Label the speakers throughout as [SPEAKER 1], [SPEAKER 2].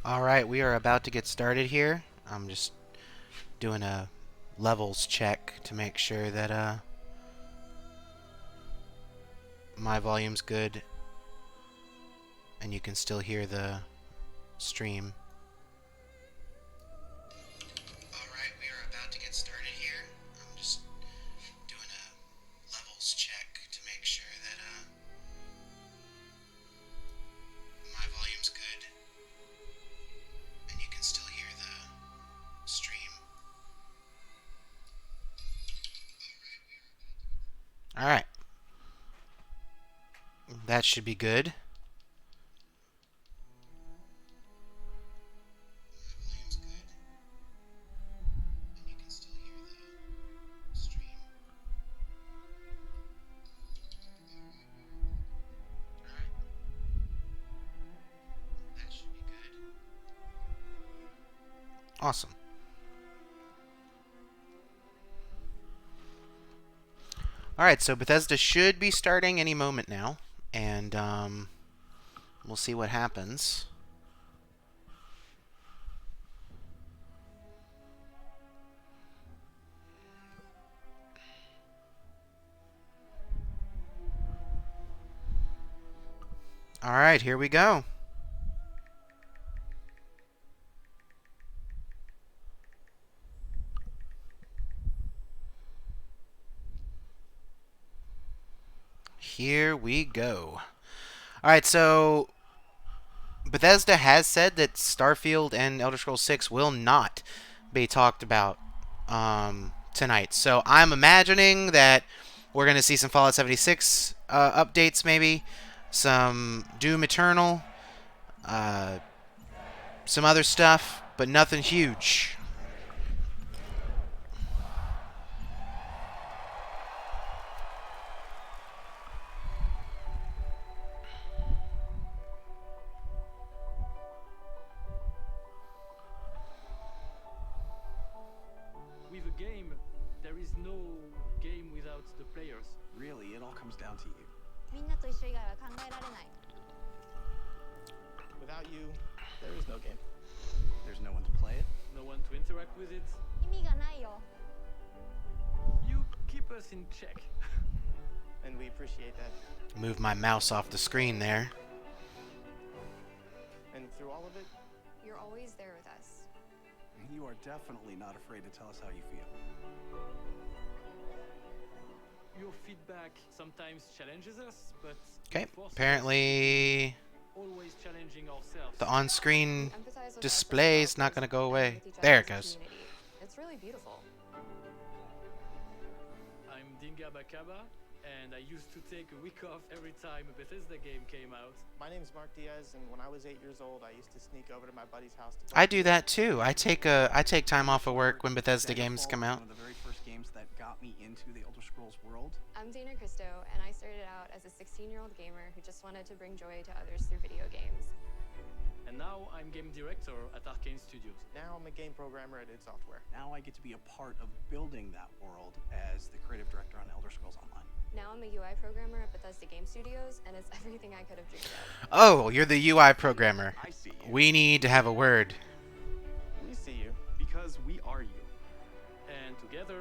[SPEAKER 1] Alright, we are about to get started here. I'm just doing a levels check to make sure that my volume's good and you can still hear the stream. Alright, we are about to get started here. I'm just doing a levels check to make sure that my volume's good and you can still hear the stream. Alright. That should be good. Awesome. Alright, so Bethesda should be starting any moment now, and we'll see what happens. Alright, here we go. Here we go. Alright, so Bethesda has said that Starfield and Elder Scrolls 6 will not be talked about tonight. So I'm imagining that we're going to see some Fallout 76 updates, maybe. Some Doom Eternal. Some other stuff, but nothing huge.
[SPEAKER 2] With a game, there is no game without the players.
[SPEAKER 3] Really, it all comes down to you.
[SPEAKER 4] みんなと一緒以外は考えられない。
[SPEAKER 3] Without you, there is no game. There's no one to play it.
[SPEAKER 2] No one to interact with it.
[SPEAKER 4] 意味がないよ。
[SPEAKER 2] You keep us in check.
[SPEAKER 3] And we appreciate that.
[SPEAKER 1] Move my mouse off the screen there.
[SPEAKER 3] And through all of it,
[SPEAKER 4] You're always there with us.
[SPEAKER 3] you are definitely not afraid to tell us how you feel.
[SPEAKER 2] Your feedback sometimes challenges us, but
[SPEAKER 1] Okay,
[SPEAKER 2] it forces us
[SPEAKER 1] apparently
[SPEAKER 2] always challenging ourselves.
[SPEAKER 1] the on-screen
[SPEAKER 4] Empathize with
[SPEAKER 1] display
[SPEAKER 4] us
[SPEAKER 1] is not going to go
[SPEAKER 4] and
[SPEAKER 1] away.
[SPEAKER 4] with each other
[SPEAKER 1] There
[SPEAKER 4] as
[SPEAKER 1] it
[SPEAKER 4] a
[SPEAKER 1] goes.
[SPEAKER 4] community. It's really beautiful.
[SPEAKER 2] I'm Dinga Bakaba, and I used to take a week off every time a Bethesda game came out.
[SPEAKER 5] My name's Mark Diaz, and when I was 8 years old, I used to sneak over to my buddy's house to
[SPEAKER 1] I do that too. I take time off of work when Bethesda games come out.
[SPEAKER 3] One of the very first games that got me into the Elder Scrolls world.
[SPEAKER 4] I'm Dana Christo, and I started out as a 16-year-old gamer who just wanted to bring joy to others through video games.
[SPEAKER 2] And now I'm game director at Arcane Studios.
[SPEAKER 5] Now I'm a game programmer at id Software.
[SPEAKER 3] Now I get to be a part of building that world as the creative director on Elder Scrolls Online.
[SPEAKER 4] Now I'm a UI programmer at Bethesda Game Studios, and it's everything I could have dreamed of.
[SPEAKER 1] Oh, you're the UI programmer.
[SPEAKER 3] I see you.
[SPEAKER 1] We need to have a word.
[SPEAKER 5] We see you.
[SPEAKER 3] Because we are you.
[SPEAKER 2] And together,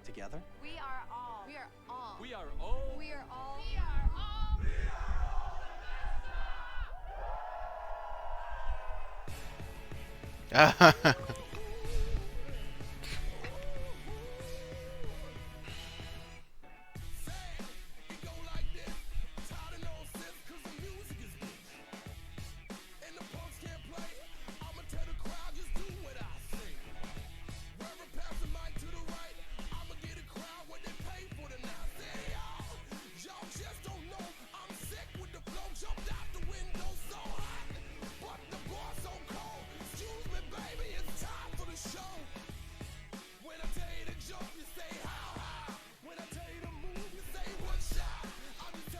[SPEAKER 3] Together?
[SPEAKER 4] We are all. We are all.
[SPEAKER 2] we are all
[SPEAKER 4] We are all.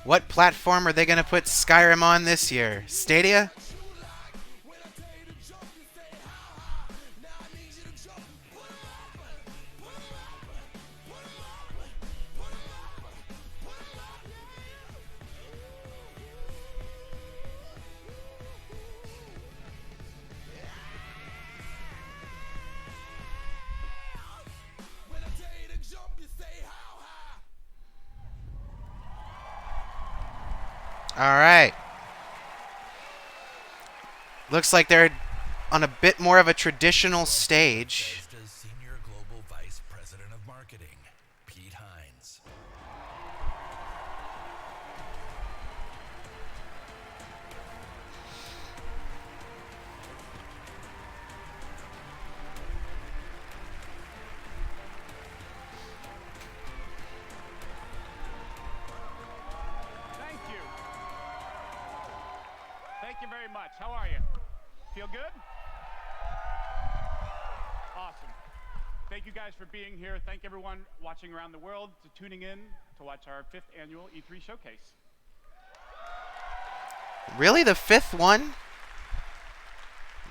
[SPEAKER 1] What platform are they going to put Skyrim on this year? Stadia? All right. Looks like they're on a bit more of a traditional stage.
[SPEAKER 6] Bethesda's Senior Global Vice President of Marketing, Pete Hines.
[SPEAKER 7] Thank you. Thank you very much. How are you? Feel good? Awesome. Thank you guys for being here. Thank everyone watching around the world to tuning in to watch our 5th annual E3 showcase.
[SPEAKER 1] Really, the 5th one?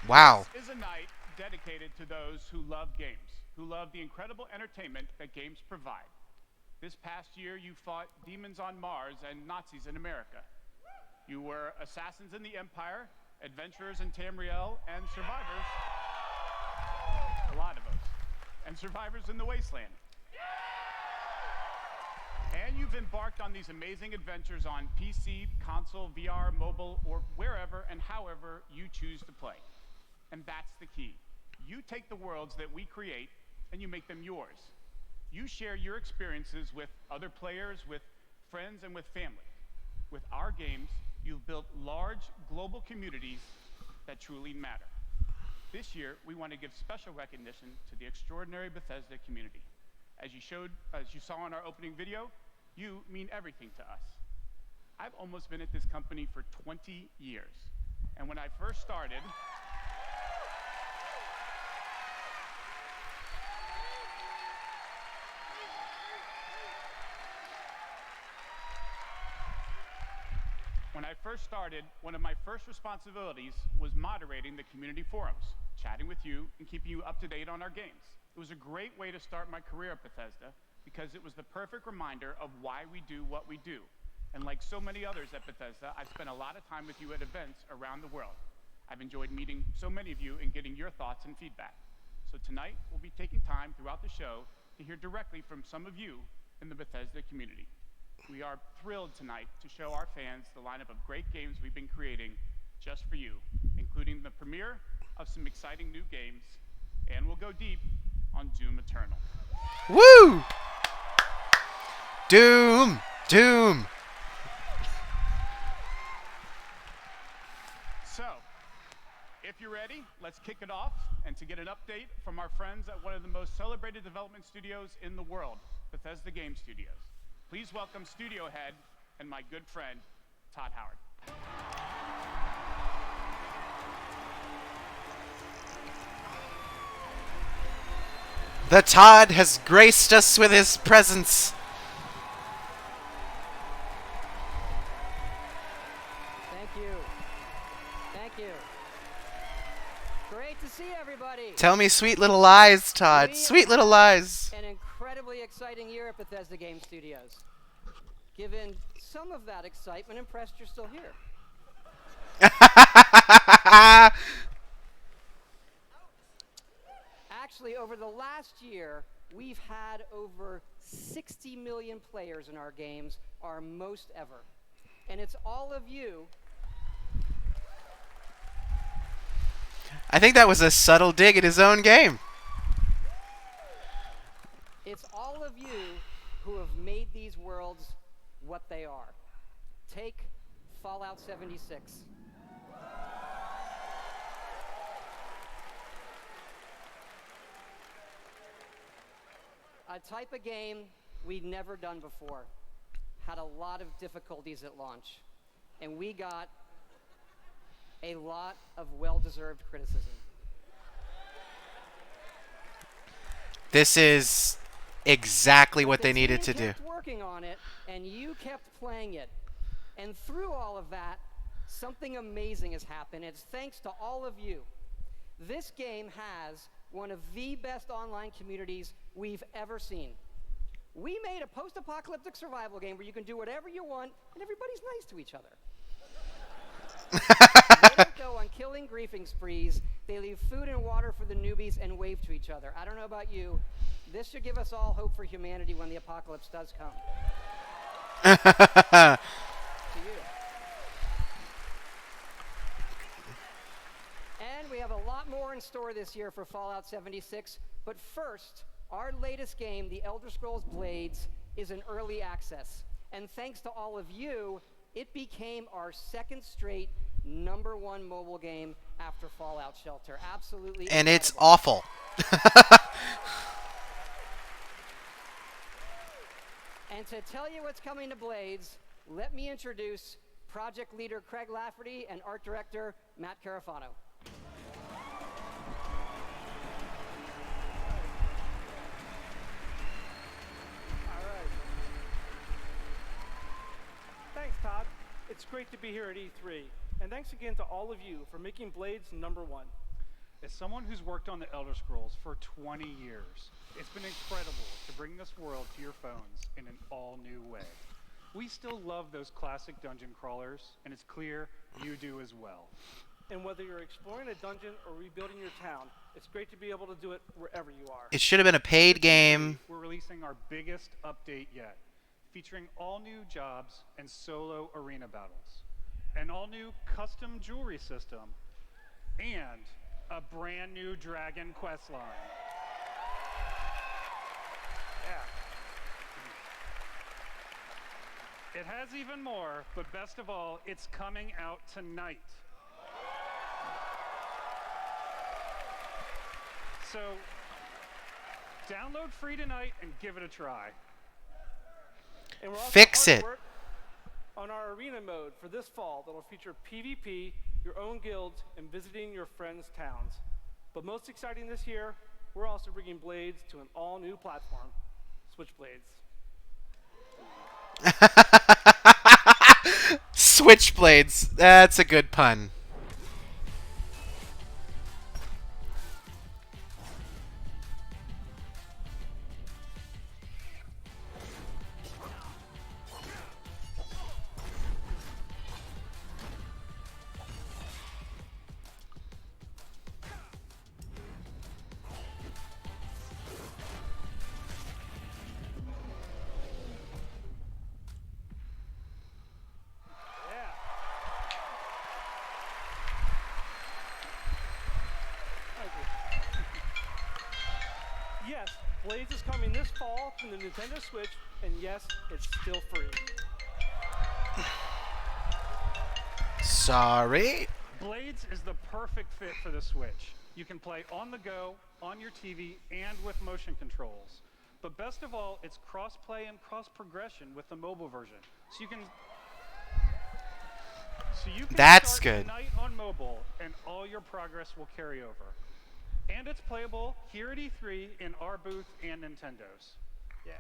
[SPEAKER 1] Wow.
[SPEAKER 7] This is a night dedicated to those who love games, who love the incredible entertainment that games provide. This past year, you fought demons on Mars and Nazis in America. You were assassins in the Empire, adventurers in Tamriel, and survivors. A lot of us. And survivors in the Wasteland. And you've embarked on these amazing adventures on PC, console, VR, mobile, or wherever and however you choose to play. And that's the key. You take the worlds that we create and you make them yours. You share your experiences with other players, with friends, and with family. With our games, you've built large global communities that truly matter. This year, we want to give special recognition to the extraordinary Bethesda community. As you saw in our opening video, you mean everything to us. I've almost been at this company for 20 years. And when I first started, one of my first responsibilities was moderating the community forums, chatting with you, and keeping you up to date on our games. It was a great way to start my career at Bethesda because it was the perfect reminder of why we do what we do. And like so many others at Bethesda, I've spent a lot of time with you at events around the world. I've enjoyed meeting so many of you and getting your thoughts and feedback. So tonight, we'll be taking time throughout the show to hear directly from some of you in the Bethesda community. We are thrilled tonight to show our fans the lineup of great games we've been creating just for you, including the premiere of some exciting new games, and we'll go deep on Doom Eternal.
[SPEAKER 1] Woo! Doom! Doom!
[SPEAKER 7] So, if you're ready, let's kick it off, and to get an update from our friends at one of the most celebrated development studios in the world, Bethesda Game Studios. Please welcome studio head and my good friend, Todd Howard.
[SPEAKER 1] The Todd has graced us with his presence.
[SPEAKER 8] Thank you. Thank you. Great to see everybody.
[SPEAKER 1] Tell me sweet little lies, Todd. Sweet little lies.
[SPEAKER 8] An incredibly exciting year at Bethesda Game Studios. Given some of that excitement, impressed you're still here. Actually, over the last year, we've had over 60 million players in our games, our most ever. And it's all of you.
[SPEAKER 1] I think that was a subtle dig at his own game.
[SPEAKER 8] It's all of you who have made these worlds what they are. Take Fallout 76. A type of game we'd never done before. Had a lot of difficulties at launch. And we got a lot of well-deserved criticism.
[SPEAKER 1] This is exactly what they
[SPEAKER 8] The
[SPEAKER 1] needed
[SPEAKER 8] team
[SPEAKER 1] to do.
[SPEAKER 8] kept working on it, and you kept playing it. And through all of that, something amazing has happened. It's thanks to all of you. This game has one of the best online communities we've ever seen. We made a post-apocalyptic survival game where you can do whatever you want, and everybody's nice to each other. They don't go on killing griefing sprees. They leave food and water for the newbies and wave to each other. I don't know about you. This should give us all hope for humanity when the apocalypse does come. To you. this year for Fallout 76, but first, our latest game, The Elder Scrolls Blades, is in early access. And thanks to all of you, it became our second straight #1 mobile game after Fallout Shelter. Absolutely
[SPEAKER 1] And it's
[SPEAKER 8] incredible.
[SPEAKER 1] awful.
[SPEAKER 8] And to tell you what's coming to Blades, let me introduce project leader Craig Lafferty and art director Matt Carafano.
[SPEAKER 9] All right. Thanks, Todd. It's great to be here at E3. And thanks again to all of you for making Blades #1.
[SPEAKER 7] As someone who's worked on the Elder Scrolls for 20 years, it's been incredible to bring this world to your phones in an all-new way. We still love those classic dungeon crawlers, and it's clear you do as well.
[SPEAKER 9] And whether you're exploring a dungeon or rebuilding your town, it's great to be able to do it wherever you are.
[SPEAKER 1] It should have been a paid game.
[SPEAKER 7] We're releasing our biggest update yet, featuring all new jobs and solo arena battles, an all-new custom jewelry system, and a brand new dragon quest line. Yeah. It has even more, but best of all, it's coming out tonight. So, download free tonight and give it a try.
[SPEAKER 9] And we're also
[SPEAKER 1] Fix
[SPEAKER 9] hard at
[SPEAKER 1] it.
[SPEAKER 9] work on our arena mode for this fall that'll feature PvP, your own guilds, and visiting your friends' towns. But most exciting this year, we're also bringing Blades to an all-new platform, Switchblades.
[SPEAKER 1] Switchblades. That's a good pun.
[SPEAKER 9] Yes, Blades is coming this fall to the Nintendo Switch, and yes, it's still free.
[SPEAKER 1] Sorry.
[SPEAKER 7] Blades is the perfect fit for the Switch. You can play on the go, on your TV, and with motion controls. But best of all, it's cross-play and cross-progression with the mobile version. So you can
[SPEAKER 1] That's
[SPEAKER 7] start
[SPEAKER 1] good.
[SPEAKER 7] tonight on mobile, and all your progress will carry over. And it's playable here at E3 in our booth and Nintendo's. Yeah.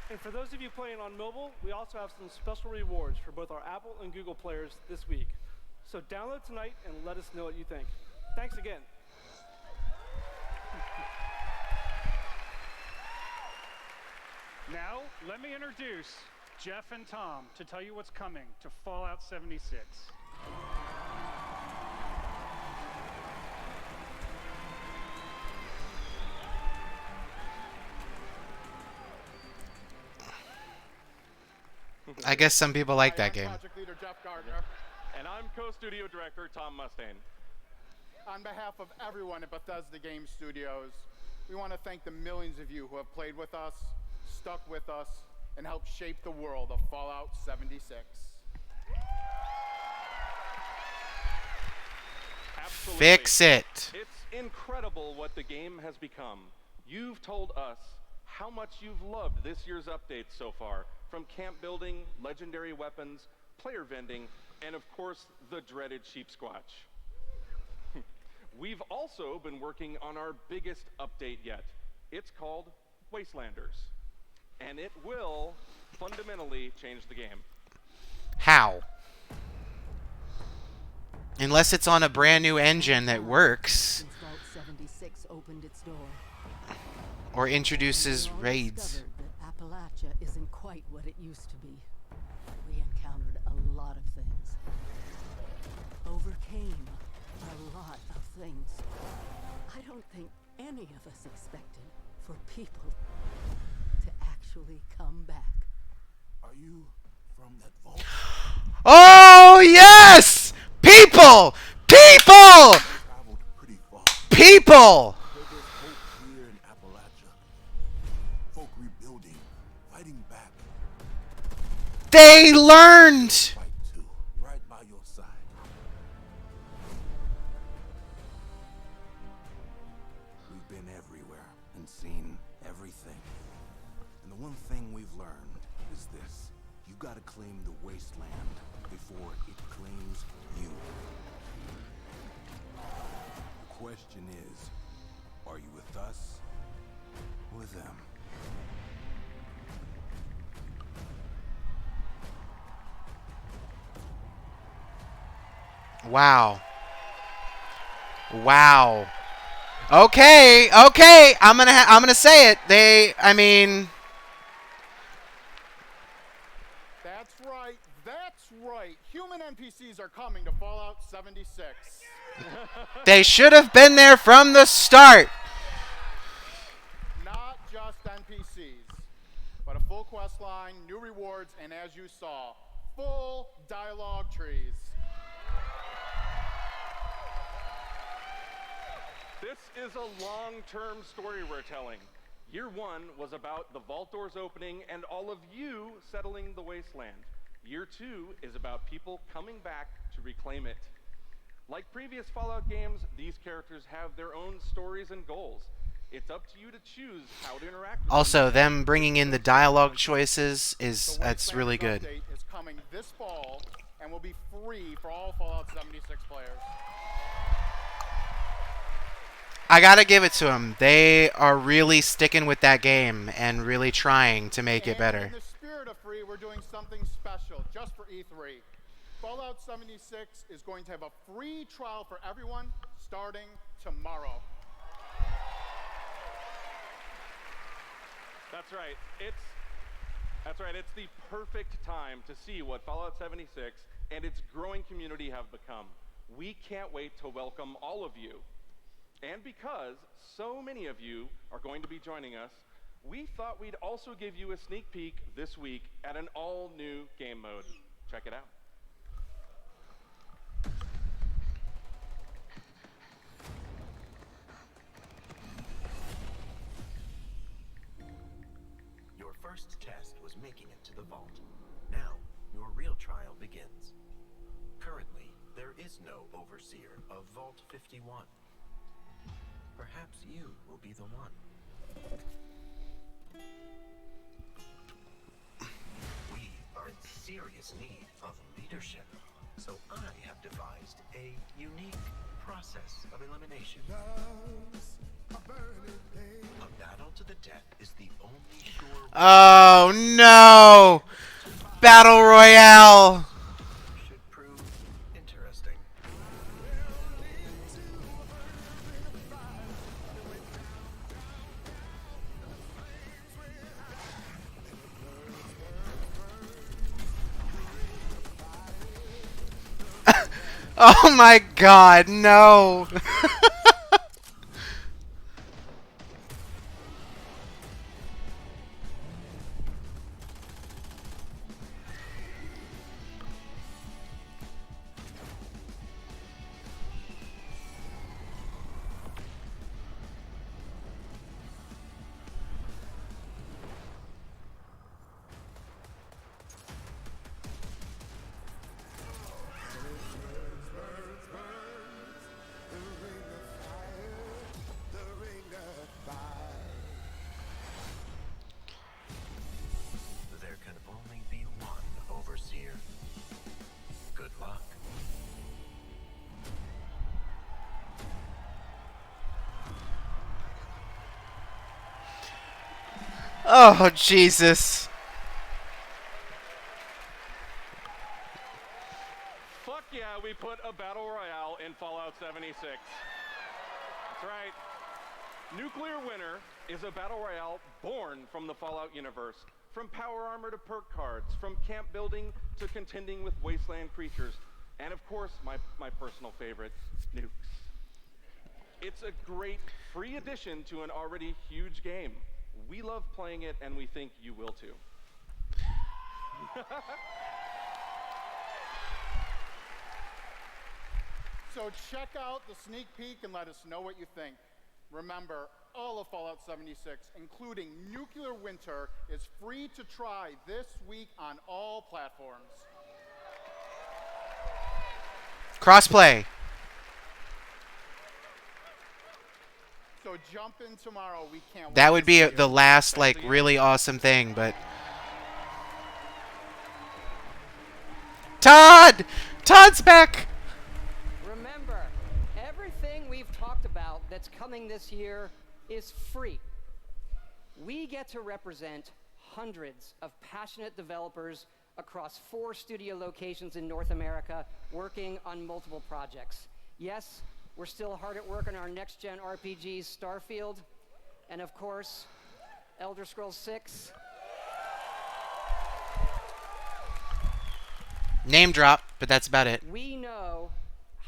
[SPEAKER 9] And for those of you playing on mobile, we also have some special rewards for both our Apple and Google players this week. So download tonight and let us know what you think. Thanks again.
[SPEAKER 7] Now, let me introduce Jeff and Tom to tell you what's coming to Fallout 76.
[SPEAKER 1] I guess some people like that
[SPEAKER 10] I'm
[SPEAKER 1] game.
[SPEAKER 10] Project Leader Jeff Gardner. And I'm Co-Studio Director Tom Mustaine. On behalf of everyone at Bethesda Game Studios, we want to thank the millions of you who have played with us, stuck with us, and helped shape the world of Fallout 76.
[SPEAKER 11] Absolutely.
[SPEAKER 1] Fix it.
[SPEAKER 11] It's incredible what the game has become. You've told us how much you've loved this year's updates so far, from camp building, legendary weapons, player vending, and of course, the dreaded sheep squatch. We've also been working on our biggest update yet. It's called Wastelanders, and it will fundamentally change the game.
[SPEAKER 1] How? Unless it's on a brand new engine that works.
[SPEAKER 12] Since Vault 76 opened its door.
[SPEAKER 1] Or introduces
[SPEAKER 12] We all
[SPEAKER 1] raids.
[SPEAKER 12] discovered that Appalachia isn't quite what it used to be. We encountered a lot of things. Overcame a lot of things. I don't think any of us expected for people to actually come back.
[SPEAKER 6] Are you from that vault?
[SPEAKER 1] Oh, yes! People! People!
[SPEAKER 13] Traveled pretty far.
[SPEAKER 1] People!
[SPEAKER 13] Because there's hope here in Appalachia. Folk rebuilding, fighting back.
[SPEAKER 1] They learned!
[SPEAKER 13] Fight too, right by your side. We've been everywhere and seen everything. And the one thing we've learned is this. You gotta claim the wasteland before it claims you. The question is, are you with us or with them?
[SPEAKER 1] Wow. Wow. Okay, okay. I'm gonna say it. I mean,
[SPEAKER 10] That's right. That's right. Human NPCs are coming to Fallout 76.
[SPEAKER 1] they should have been there from the start.
[SPEAKER 10] Not just NPCs, but a full quest line, new rewards, and as you saw, full dialogue trees.
[SPEAKER 11] This is a long-term story we're telling. Year 1 was about the vault doors opening and all of you settling the wasteland. Year 2 is about people coming back to reclaim it. Like previous Fallout games, these characters have their own stories and goals. It's up to you to choose how to interact with
[SPEAKER 1] Also, them bringing in the dialogue choices is that's
[SPEAKER 10] Wastelanders
[SPEAKER 1] really good.
[SPEAKER 10] Update is coming this fall and will be free for all Fallout 76 players.
[SPEAKER 1] I gotta give it to them. They are really sticking with that game and really trying to make it better.
[SPEAKER 10] In the spirit of free, we're doing something special just for E3. Fallout 76 is going to have a free trial for everyone starting tomorrow.
[SPEAKER 11] That's right. It's the perfect time to see what Fallout 76 and its growing community have become. We can't wait to welcome all of you. And because so many of you are going to be joining us, we thought we'd also give you a sneak peek this week at an all-new game mode. Check it out.
[SPEAKER 14] Your first test was making it to the vault. Now, your real trial begins. Currently, there is no overseer of Vault 51. Perhaps you will be the one. We are in serious need of leadership, so I have devised a unique process of elimination. A battle to the death is the only sure way.
[SPEAKER 1] Oh no! Battle Royale!
[SPEAKER 14] Should prove interesting.
[SPEAKER 1] Oh my god, no!
[SPEAKER 14] There can only be one overseer. Good luck.
[SPEAKER 1] Oh, Jesus.
[SPEAKER 11] Fuck yeah, we put a battle royale in Fallout 76. That's right. Nuclear Winter is a battle royale born from the Fallout universe. From power armor to perk cards, from camp building to contending with wasteland creatures, and of course, my personal favorite, nukes. It's a great free addition to an already huge game. We love playing it, and we think you will too.
[SPEAKER 10] So check out the sneak peek and let us know what you think. Remember, all of Fallout 76, including Nuclear Winter, is free to try this week on all platforms.
[SPEAKER 1] Crossplay.
[SPEAKER 10] So jump in tomorrow. We can't wait
[SPEAKER 1] That would
[SPEAKER 10] to
[SPEAKER 1] be
[SPEAKER 10] see
[SPEAKER 1] the
[SPEAKER 10] you.
[SPEAKER 1] last, like, really awesome thing, but... Todd! Todd's back!
[SPEAKER 8] Remember, everything we've talked about that's coming this year is free. We get to represent hundreds of passionate developers across 4 studio locations in North America working on multiple projects. Yes, we're still hard at work on our next-gen RPGs, Starfield, and of course, Elder Scrolls 6.
[SPEAKER 1] Name drop, but that's about it.
[SPEAKER 8] We know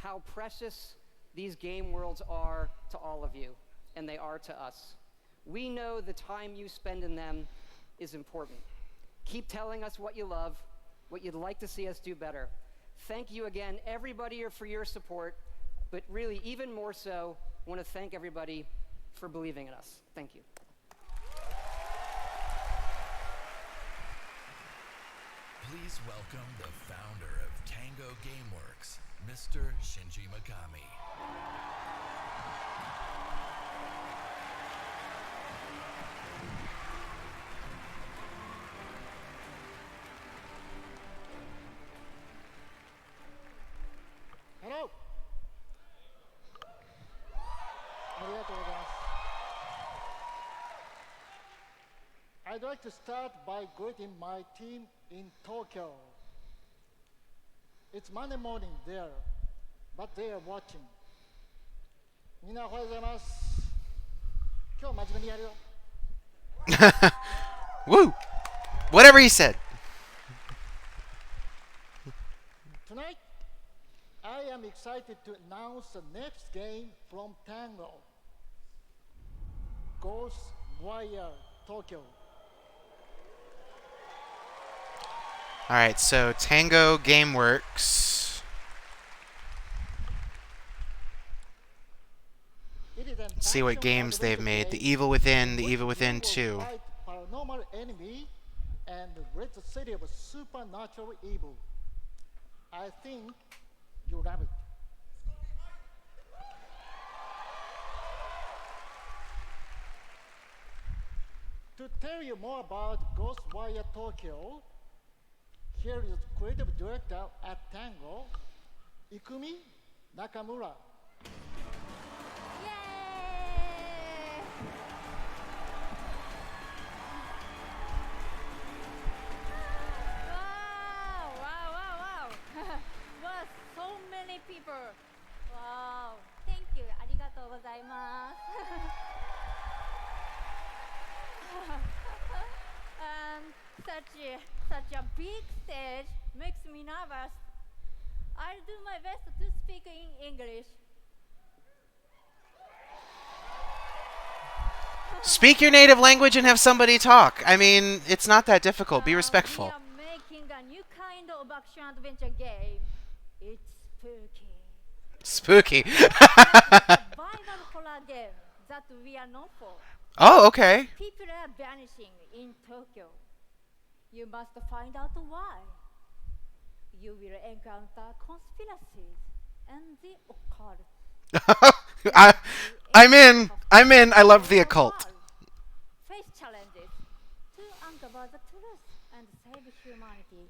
[SPEAKER 8] how precious these game worlds are to all of you, and they are to us. We know the time you spend in them is important. Keep telling us what you love, what you'd like to see us do better. Thank you again, everybody, for your support, but really, even more so, I want to thank everybody for believing in us. Thank you.
[SPEAKER 6] Please welcome the founder of Tango Gameworks, Mr. Shinji Mikami.
[SPEAKER 15] Hello. I'd like to start by greeting my team in Tokyo. It's Monday morning there, but they are watching. みんなおはようございます。今日真面目にやるよ。
[SPEAKER 1] Woo! Whatever he said.
[SPEAKER 15] Tonight, I am excited to announce the next game from Tango. Ghostwire Tokyo.
[SPEAKER 1] Alright, so Tango Gameworks. Let's see what games they've made. The Evil Within, The Evil Within 2.
[SPEAKER 15] Paranormal enemy and rid the city of supernatural evil. I think you love it. To tell you more about Ghostwire Tokyo, here is creative director at Tango, Ikumi Nakamura.
[SPEAKER 16] Wow, so many people. Wow, thank you. ありがとうございます。Such a big stage makes me nervous. I'll do my best to speak in English.
[SPEAKER 1] Speak your native language and have somebody talk. I mean, it's not that difficult. Be respectful.
[SPEAKER 16] We are making a new kind of action-adventure game. It's spooky.
[SPEAKER 1] Spooky.
[SPEAKER 16] Survival horror game that we are known for.
[SPEAKER 1] Oh, okay.
[SPEAKER 16] People are vanishing in Tokyo. You must find out why. You will encounter conspiracies and the occult.
[SPEAKER 1] I'm in. I'm in. I love the occult.
[SPEAKER 16] Face challenges to uncover the truth and save humanity.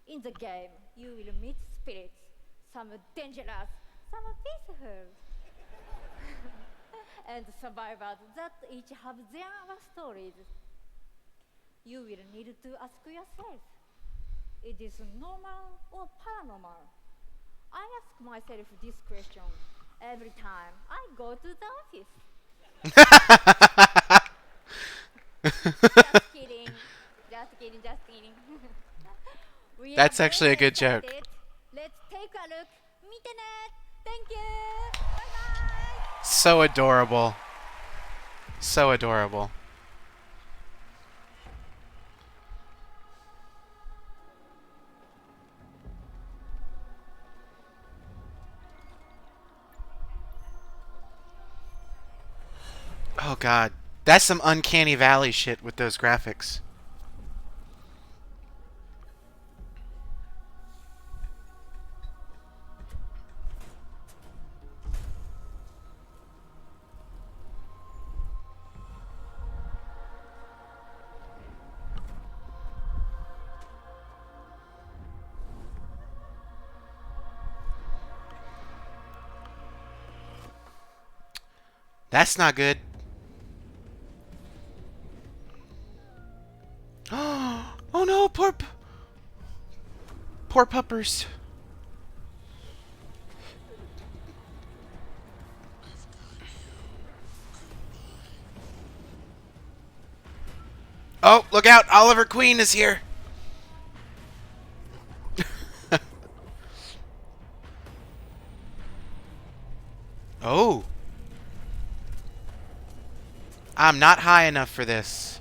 [SPEAKER 16] In the game, you will meet spirits, some dangerous, some peaceful, and survivors that each have their stories. You will need to ask yourself, is this normal or paranormal? I ask myself this question every time I go to the office. Just kidding. Just kidding, just kidding.
[SPEAKER 1] That's actually a good joke.
[SPEAKER 16] Let's take a look. 見てね. Thank you. Bye-bye.
[SPEAKER 1] So adorable. So adorable. Oh god. That's some uncanny valley shit with those graphics. That's not good. Oh no, poor puppers. Oh, look out! Oliver Queen is here. Oh. I'm not high enough for this.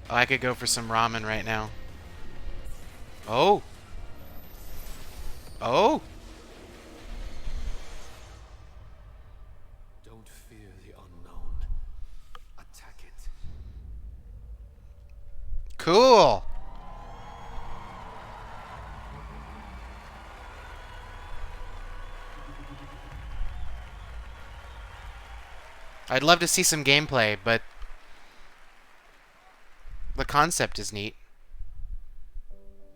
[SPEAKER 1] Oh, I could go for some ramen right now. Oh. Oh.
[SPEAKER 17] Don't fear the unknown. Attack it.
[SPEAKER 1] Cool. I'd love to see some gameplay, but the concept is neat.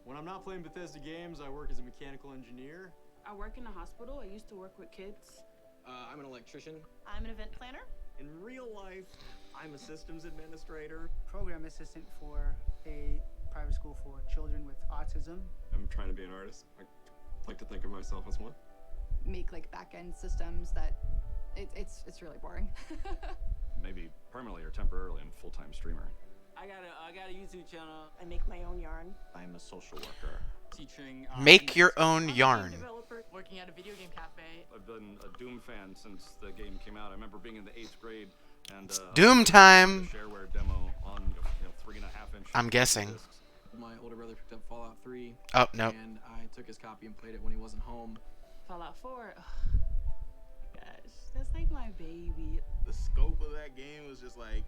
[SPEAKER 18] When I'm not playing Bethesda games, I work as a mechanical engineer.
[SPEAKER 19] I work in a hospital. I used to work with kids.
[SPEAKER 18] I'm an electrician.
[SPEAKER 20] I'm an event planner.
[SPEAKER 18] In real life, I'm a systems administrator.
[SPEAKER 21] Program assistant for a private school for children with autism.
[SPEAKER 18] I'm trying to be an artist. I like to think of myself as one.
[SPEAKER 20] Make like back-end systems that it's really boring.
[SPEAKER 18] Maybe permanently or temporarily, I'm a full-time streamer.
[SPEAKER 22] I got a YouTube channel.
[SPEAKER 20] I make my own yarn.
[SPEAKER 18] I'm a social worker.
[SPEAKER 22] Teaching.
[SPEAKER 1] Make your own yarn.
[SPEAKER 22] Developer working at a video game cafe.
[SPEAKER 18] I've been a Doom fan since the game came out. I remember being in the 8th grade and
[SPEAKER 1] Doom time.
[SPEAKER 18] Shareware demo on 3.5-inch.
[SPEAKER 1] I'm guessing.
[SPEAKER 18] Discs. My older brother picked up Fallout 3.
[SPEAKER 1] Oh no.
[SPEAKER 18] And I took his copy and played it when he wasn't home.
[SPEAKER 22] Fallout 4. Oh, gosh, that's like my baby.
[SPEAKER 23] The scope of that game was just like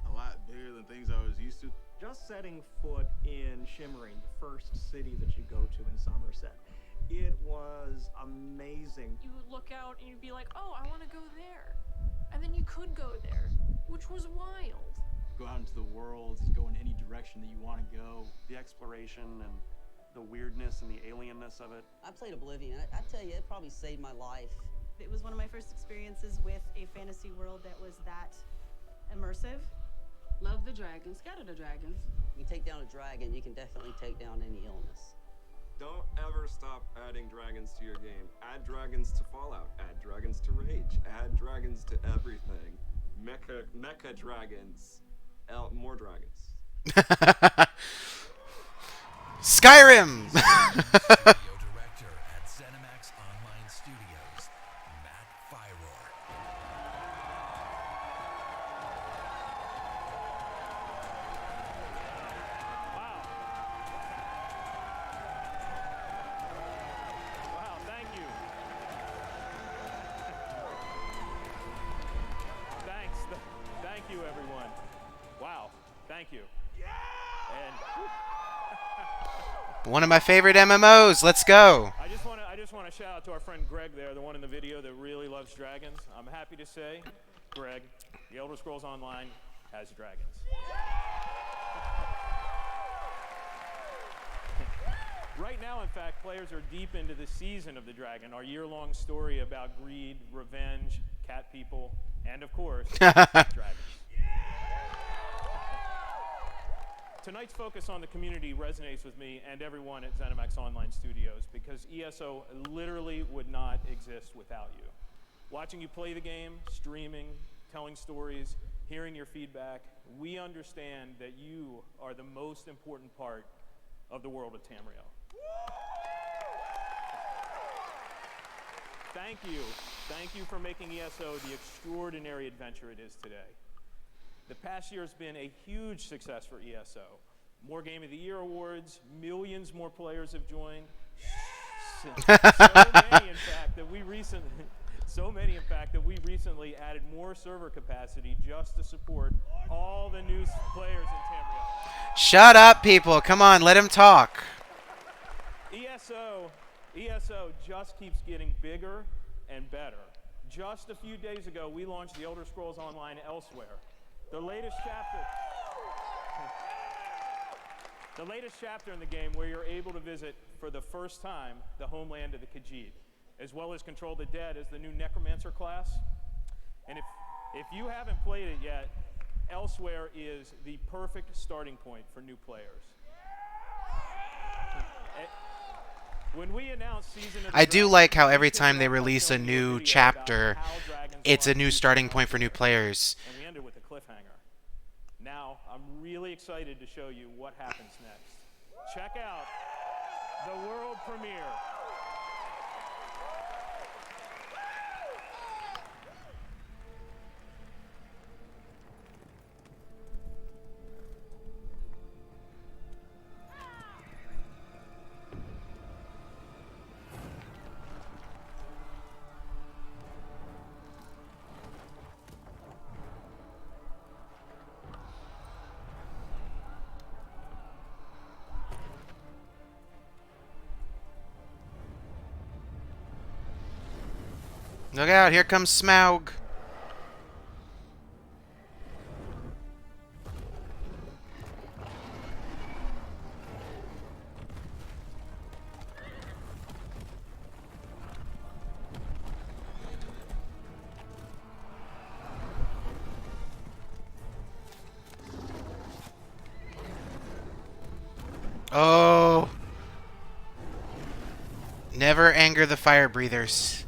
[SPEAKER 23] a lot bigger than things I was used to.
[SPEAKER 24] Just setting foot in Shimmering, the first city that you go to in Somerset, it was amazing.
[SPEAKER 19] You would look out and you'd be like, oh, I want to go there. And then you could go there, which was wild.
[SPEAKER 18] Go out into the world, go in any direction that you want to go.
[SPEAKER 3] The exploration and the weirdness and the alienness of it.
[SPEAKER 25] I played Oblivion. I tell you, it probably saved my life.
[SPEAKER 20] It was one of my first experiences with a fantasy world that was that immersive.
[SPEAKER 19] Love the dragons. Scatter the dragons.
[SPEAKER 25] You take down a dragon, you can definitely take down any illness.
[SPEAKER 26] Don't ever stop adding dragons to your game. Add dragons to Fallout. Add dragons to Rage. Add dragons to everything. Mecha dragons. More dragons.
[SPEAKER 1] Skyrim!
[SPEAKER 6] Studio director at ZeniMax Online Studios, Matt Fyror.
[SPEAKER 2] Wow, thank you. Thank you, everyone. Wow, thank you. And
[SPEAKER 1] One of my favorite MMOs. Let's go.
[SPEAKER 2] I just want to shout out to our friend Greg there, the one in the video that really loves dragons. I'm happy to say, Greg, The Elder Scrolls Online has dragons. Right now, in fact, players are deep into the season of the dragon, our year-long story about greed, revenge, cat people, and of course, dragons. Tonight's focus on the community resonates with me and everyone at ZeniMax Online Studios because ESO literally would not exist without you. Watching you play the game, streaming, telling stories, hearing your feedback, we understand that you are the most important part of the world of Tamriel. Thank you. Thank you for making ESO the extraordinary adventure it is today. The past year has been a huge success for ESO. More Game of the Year awards, millions more players have joined. So many, in fact, that we recently added more server capacity just to support all the new players in Tamriel.
[SPEAKER 1] Shut up, people. Come on, let him talk.
[SPEAKER 2] ESO just keeps getting bigger and better. Just a few days ago, we launched the Elder Scrolls Online Elsewhere. The latest chapter in the game where you're able to visit for the first time the homeland of the Khajiit, as well as control the dead as the new Necromancer class. And if you haven't played it yet, Elsewhere is the perfect starting point for new players. When we announced Season of the
[SPEAKER 1] I do
[SPEAKER 2] Dragon,
[SPEAKER 1] like how
[SPEAKER 2] we
[SPEAKER 1] every
[SPEAKER 2] kicked
[SPEAKER 1] time
[SPEAKER 2] it
[SPEAKER 1] they
[SPEAKER 2] off by
[SPEAKER 1] release a
[SPEAKER 2] showing you
[SPEAKER 1] new
[SPEAKER 2] video
[SPEAKER 1] chapter,
[SPEAKER 2] about how dragons
[SPEAKER 1] it's a
[SPEAKER 2] are
[SPEAKER 1] new
[SPEAKER 2] used
[SPEAKER 1] starting
[SPEAKER 2] in
[SPEAKER 1] point for new
[SPEAKER 2] Elsewhere.
[SPEAKER 1] players.
[SPEAKER 2] And we ended with a cliffhanger. Now, I'm really excited to show you what happens next. Check out the world premiere.
[SPEAKER 1] Look out, here comes Smaug. Oh. Never anger the fire breathers.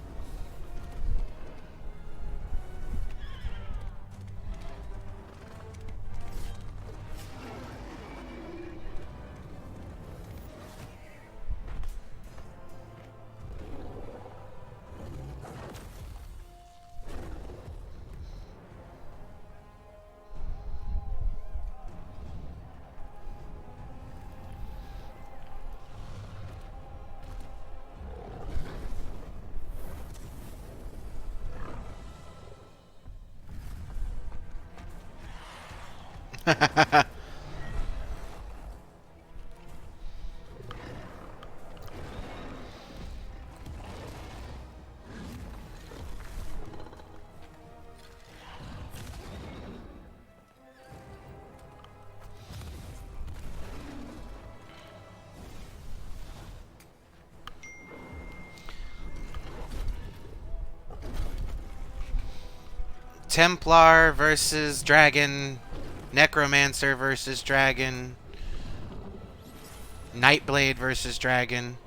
[SPEAKER 1] Templar versus Dragon. Necromancer versus Dragon. Nightblade versus Dragon.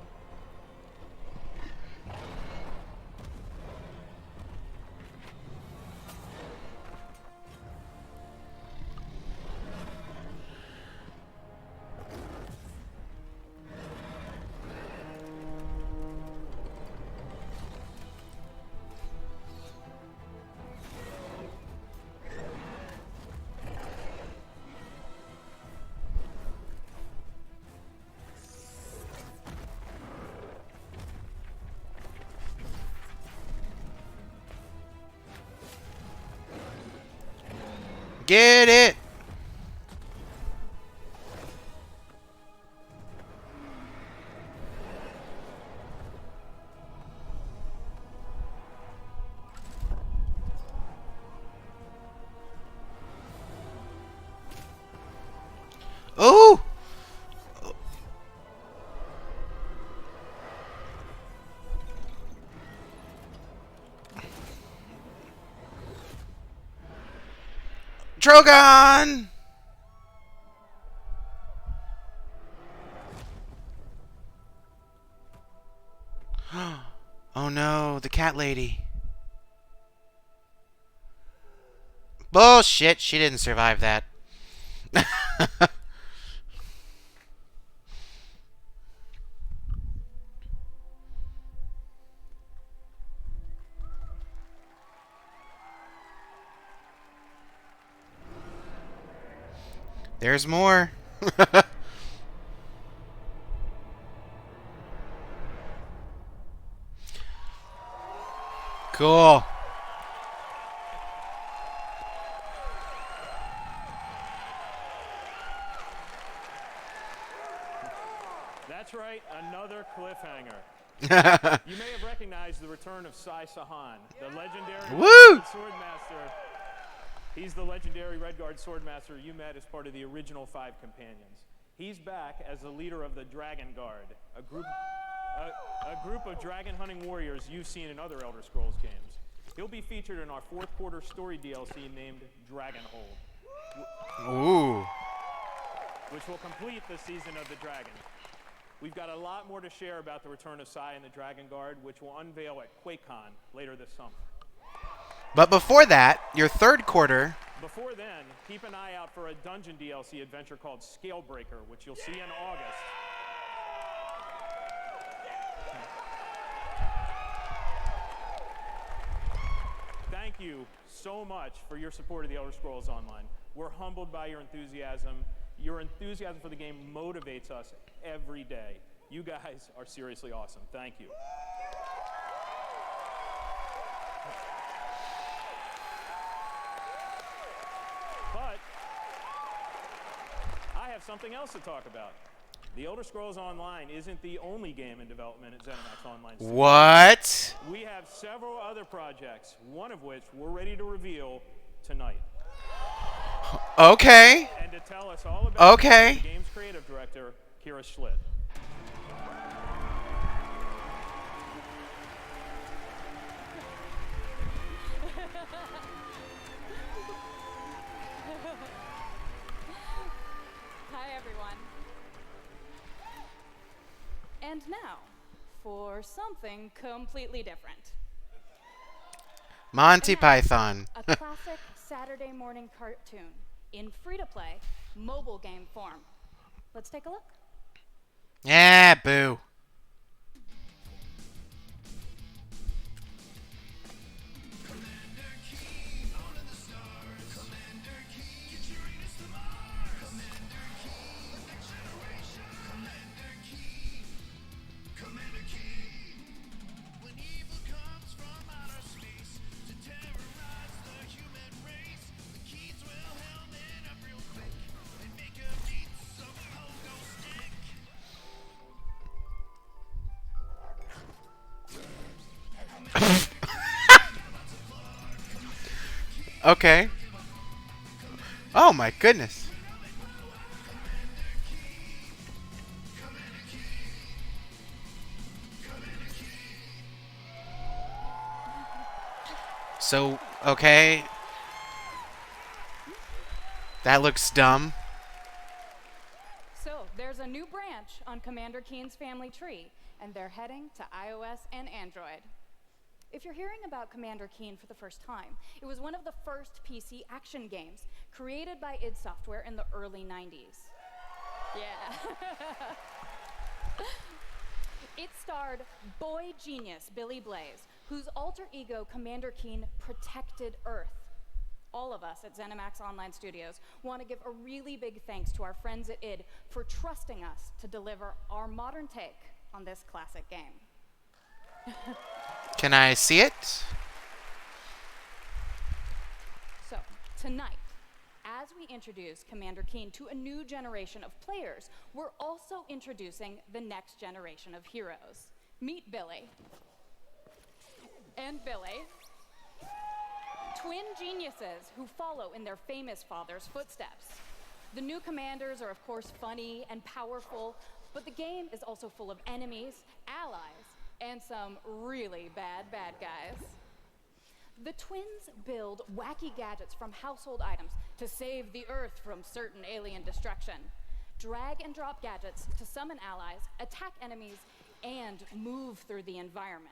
[SPEAKER 1] Get it! Oh! Drogon! Oh no, the cat lady. Bullshit, she didn't survive that. There's more. Cool.
[SPEAKER 2] That's right, another cliffhanger. You may have recognized the return of Sai Sahan, the legendary
[SPEAKER 1] Woo!
[SPEAKER 2] Swordmaster. He's the legendary Red Guard Swordmaster you met as part of the original 5 companions. He's back as the leader of the Dragon Guard, a group of dragon hunting warriors you've seen in other Elder Scrolls games. He'll be featured in our 4th quarter story DLC named Dragonhold,
[SPEAKER 1] Ooh.
[SPEAKER 2] which will complete the season of the Dragon. We've got a lot more to share about the return of Sai and the Dragon Guard, which will unveil at QuakeCon later this summer.
[SPEAKER 1] But before that, your 3rd quarter.
[SPEAKER 2] Before then, keep an eye out for a dungeon DLC adventure called Scalebreaker, which you'll see in August. Thank you so much for your support of the Elder Scrolls Online. We're humbled by your enthusiasm. Your enthusiasm for the game motivates us every day. You guys are seriously awesome. Thank you. But I have something else to talk about. The Elder Scrolls Online isn't the only game in development at ZeniMax Online Studios.
[SPEAKER 1] What?
[SPEAKER 2] We have several other projects, one of which we're ready to reveal tonight.
[SPEAKER 1] Okay.
[SPEAKER 2] And to tell us all about it, the game's creative director, Kira Schlitt.
[SPEAKER 4] Hi, everyone. And now, for something completely different.
[SPEAKER 1] Monty Python.
[SPEAKER 4] A classic Saturday morning cartoon in free-to-play mobile game form. Let's take a look.
[SPEAKER 1] Yeah, boo. Okay. Oh my goodness. So, okay. That looks dumb.
[SPEAKER 4] So, there's a new branch on Commander Keen's family tree, and they're heading to iOS and Android. If you're hearing about Commander Keen for the first time, it was one of the first PC action games created by id Software in the early 90s. Yeah. It starred boy genius Billy Blaze, whose alter ego Commander Keen protected Earth. All of us at ZeniMax Online Studios want to give a really big thanks to our friends at id for trusting us to deliver our modern take on this classic game.
[SPEAKER 1] Can I see it?
[SPEAKER 4] So, tonight, as we introduce Commander Keen to a new generation of players, we're also introducing the next generation of heroes. Meet Billy. And Billy. Twin geniuses who follow in their famous father's footsteps. The new commanders are, of course, funny and powerful, but the game is also full of enemies, allies, and some really bad guys. The twins build wacky gadgets from household items to save the Earth from certain alien destruction, drag and drop gadgets to summon allies, attack enemies, and move through the environment.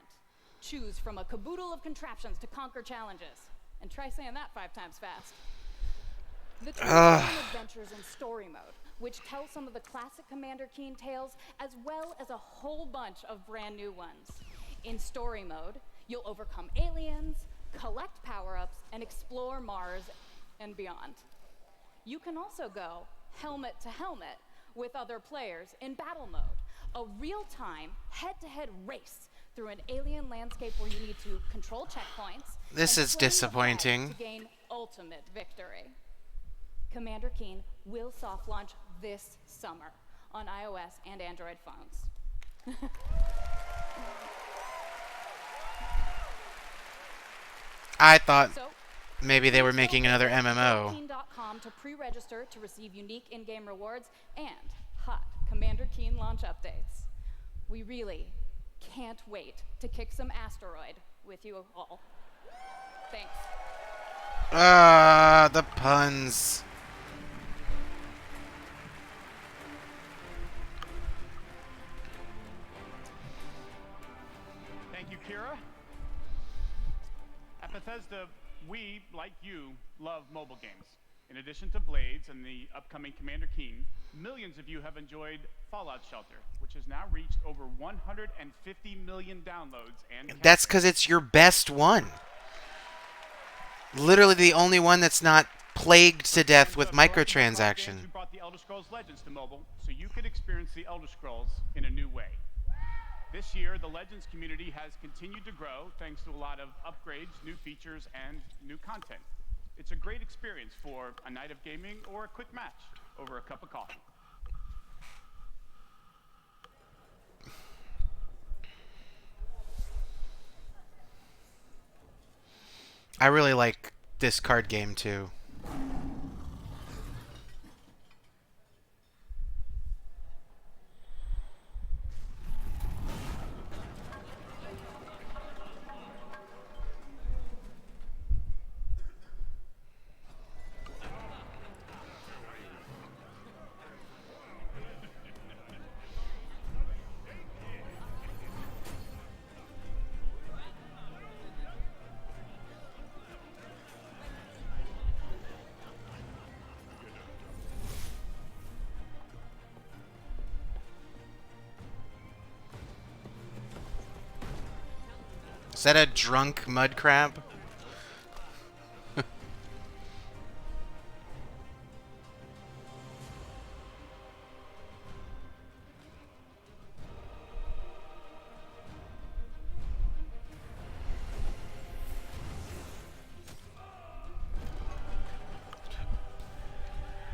[SPEAKER 4] Choose from a caboodle of contraptions to conquer challenges. And try saying that 5 times fast. The twins have adventures in story mode, which tells some of the classic Commander Keen tales, as well as a whole bunch of brand new ones. In story mode, you'll overcome aliens, collect power-ups, and explore Mars and beyond. You can also go helmet to helmet with other players in battle mode. A real-time, head-to-head race through an alien landscape where you need to control checkpoints.
[SPEAKER 1] This
[SPEAKER 4] and
[SPEAKER 1] is
[SPEAKER 4] flame
[SPEAKER 1] disappointing.
[SPEAKER 4] ahead to gain ultimate victory. Commander Keen will soft launch this summer on iOS and Android phones.
[SPEAKER 1] I thought
[SPEAKER 4] So,
[SPEAKER 1] maybe they were making another
[SPEAKER 4] visit
[SPEAKER 1] MMO.
[SPEAKER 4] Keen.com to pre-register to receive unique in-game rewards and hot Commander Keen launch updates. We really can't wait to kick some asteroid with you all. Thanks.
[SPEAKER 1] Ah, the puns.
[SPEAKER 2] Thank you, Kira. At Bethesda, we, like you, love mobile games. In addition to Blades and the upcoming Commander Keen, millions of you have enjoyed Fallout Shelter, which has now reached over 150 million downloads and
[SPEAKER 1] That's because it's your best one. Literally the only one that's not plagued to death with microtransactions.
[SPEAKER 2] We brought the Elder Scrolls Legends to mobile so you could experience the Elder Scrolls in a new way. This year, the Legends community has continued to grow thanks to a lot of upgrades, new features, and new content. It's a great experience for a night of gaming or a quick match over a cup of coffee.
[SPEAKER 1] I really like this card game too. Is that a drunk mud crab?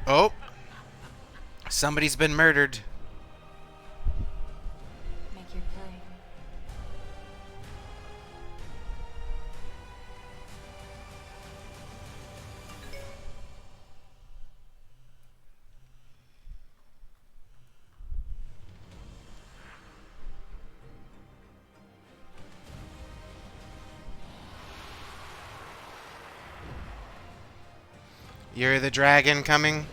[SPEAKER 1] Oh! Somebody's been murdered.
[SPEAKER 4] Make your play.
[SPEAKER 1] You're the dragon coming?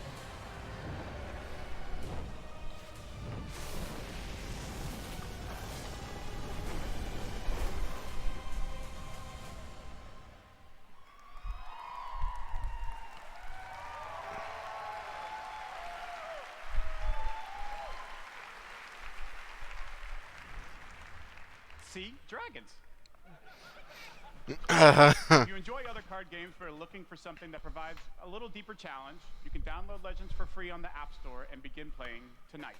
[SPEAKER 2] See? Dragons. If you enjoy other card games but are looking for something that provides a little deeper challenge, you can download Legends for free on the App Store and begin playing tonight.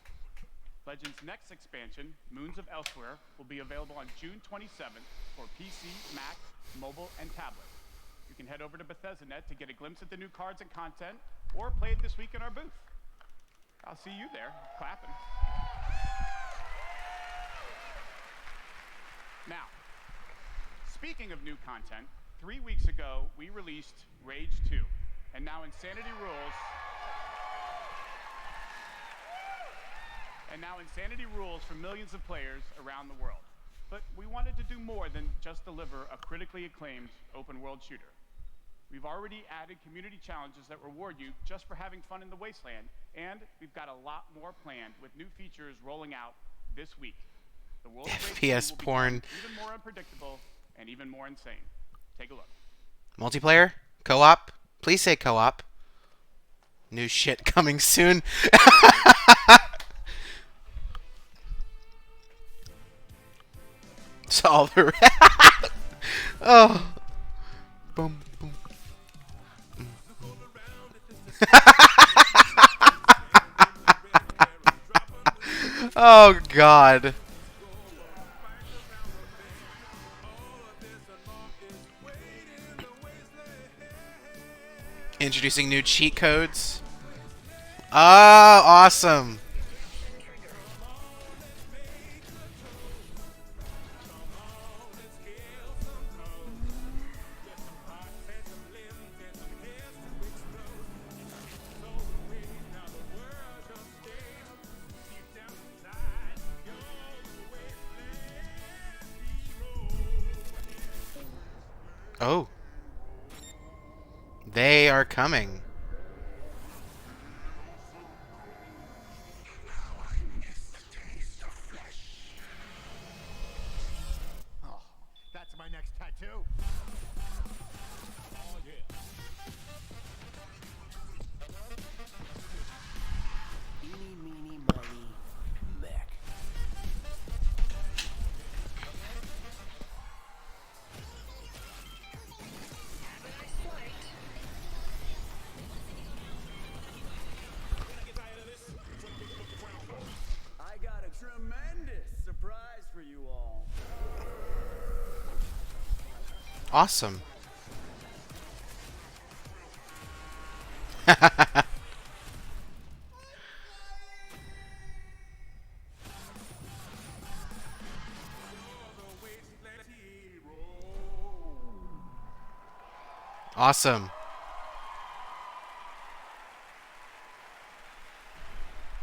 [SPEAKER 2] Legends' next expansion, Moons of Elsewhere, will be available on June 27th for PC, Mac, mobile, and tablet. You can head over to Bethesda.net to get a glimpse at the new cards and content, or play it this week in our booth. I'll see you there, clapping. Now, speaking of new content, 3 weeks ago, we released Rage 2, and now Insanity Rules for millions of players around the world. But we wanted to do more than just deliver a critically acclaimed open-world shooter. We've already added community challenges that reward you just for having fun in the wasteland, and we've got a lot more planned with new features rolling out this week. The world of Rage 2
[SPEAKER 1] FPS
[SPEAKER 2] will
[SPEAKER 1] porn.
[SPEAKER 2] become even more unpredictable and even more insane. Take a look.
[SPEAKER 1] Multiplayer? Co-op? Please say co-op. New shit coming soon. It's all the oh. Boom, boom. Oh God. Introducing new cheat codes. Oh, awesome. Oh. They are coming.
[SPEAKER 5] Oh, that's my next tattoo. Oh, yeah.
[SPEAKER 17] Eeny, meeny, miny, mech.
[SPEAKER 7] I got a tremendous surprise for you all.
[SPEAKER 1] Awesome. Awesome.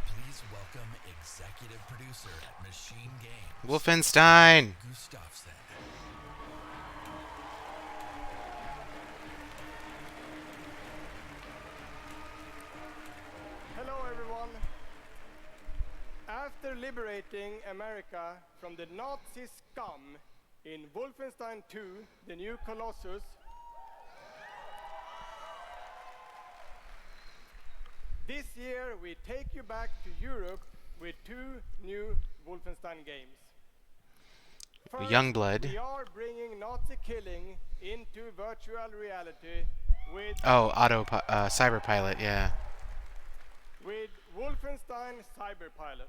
[SPEAKER 6] Please welcome executive producer at Machine Games,
[SPEAKER 1] Wolfenstein.
[SPEAKER 6] Gustafsson.
[SPEAKER 9] Hello, everyone. After liberating America from the Nazi scum in Wolfenstein 2, The New Colossus, this year we take you back to Europe with 2 new Wolfenstein games. First,
[SPEAKER 1] Youngblood.
[SPEAKER 9] we are bringing Nazi killing into virtual reality with
[SPEAKER 1] Cyberpilot, yeah.
[SPEAKER 9] with Wolfenstein Cyberpilot.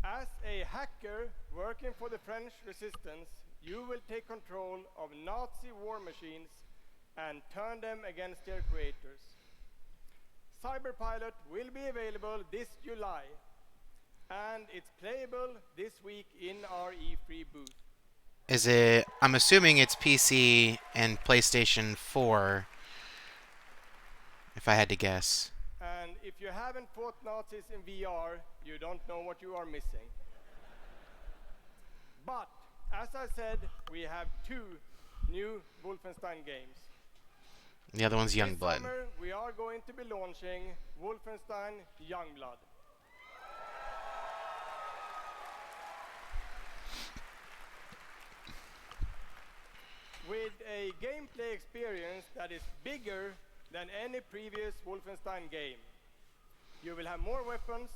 [SPEAKER 9] As a hacker working for the French resistance, you will take control of Nazi war machines and turn them against their creators. Cyberpilot will be available this July, and it's playable this week in our E3 booth.
[SPEAKER 1] Is it... I'm assuming it's PC and PlayStation 4, if I had to guess.
[SPEAKER 9] And if you haven't fought Nazis in VR, you don't know what you are missing. But, as I said, we have 2 new Wolfenstein games.
[SPEAKER 1] The other one's
[SPEAKER 9] This
[SPEAKER 1] Youngblood.
[SPEAKER 9] summer, we are going to be launching Wolfenstein Youngblood. With a gameplay experience that is bigger than any previous Wolfenstein game. You will have more weapons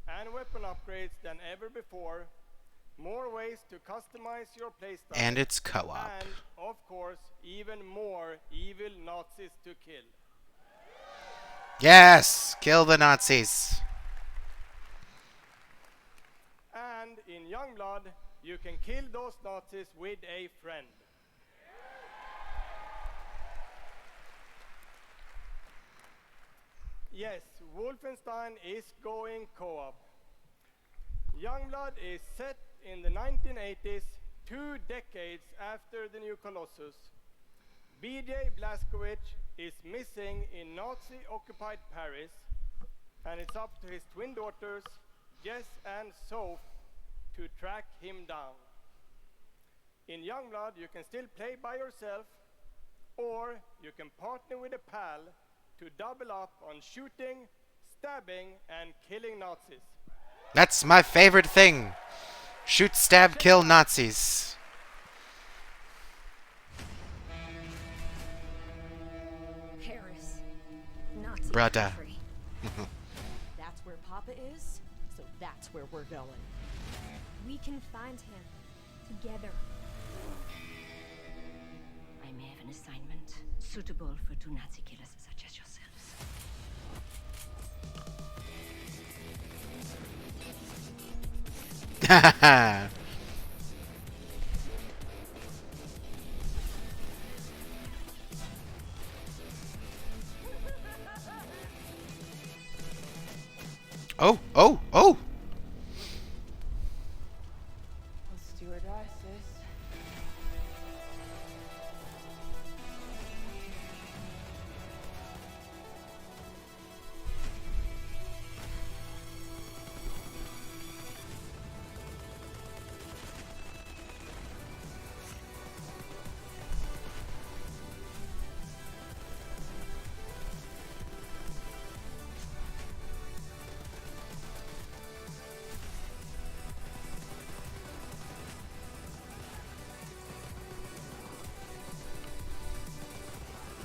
[SPEAKER 9] and weapon upgrades than ever before, more ways to customize your playstyle,
[SPEAKER 1] And it's co-op.
[SPEAKER 9] and, of course, even more evil Nazis to kill.
[SPEAKER 1] Yes! Kill the Nazis.
[SPEAKER 9] And in Youngblood, you can kill those Nazis with a friend. Yes, Wolfenstein is going co-op. Youngblood is set in the 1980s, 2 decades after the new Colossus. BJ Blazkowicz is missing in Nazi-occupied Paris, and it's up to his twin daughters, Jess and Soph, to track him down. In Youngblood, you can still play by yourself, or you can partner with a pal to double up on shooting, stabbing, and killing Nazis.
[SPEAKER 1] That's my favorite thing. Shoot, stab, kill Nazis.
[SPEAKER 12] Paris. Nazi
[SPEAKER 1] Brother.
[SPEAKER 12] country. That's where Papa is, so that's where we're going.
[SPEAKER 16] We can find him together.
[SPEAKER 12] I may have an assignment suitable for 2 Nazi killers such as yourselves.
[SPEAKER 1] Oh, oh, oh!
[SPEAKER 8] Let's do it, sis.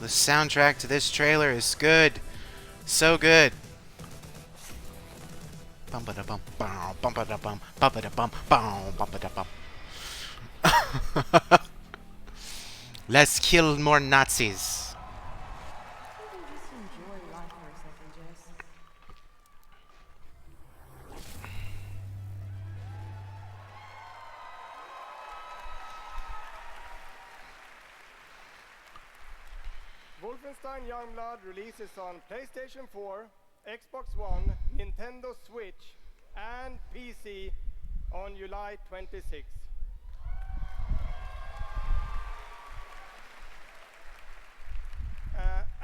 [SPEAKER 1] The soundtrack to this trailer is good. So good. Bum ba da bum bum ba da bum ba da bum bum ba da bum. Let's kill more Nazis.
[SPEAKER 12] Just enjoy life for a second, Jess.
[SPEAKER 9] Wolfenstein Youngblood releases on PlayStation 4, Xbox One, Nintendo Switch, and PC on July 26th.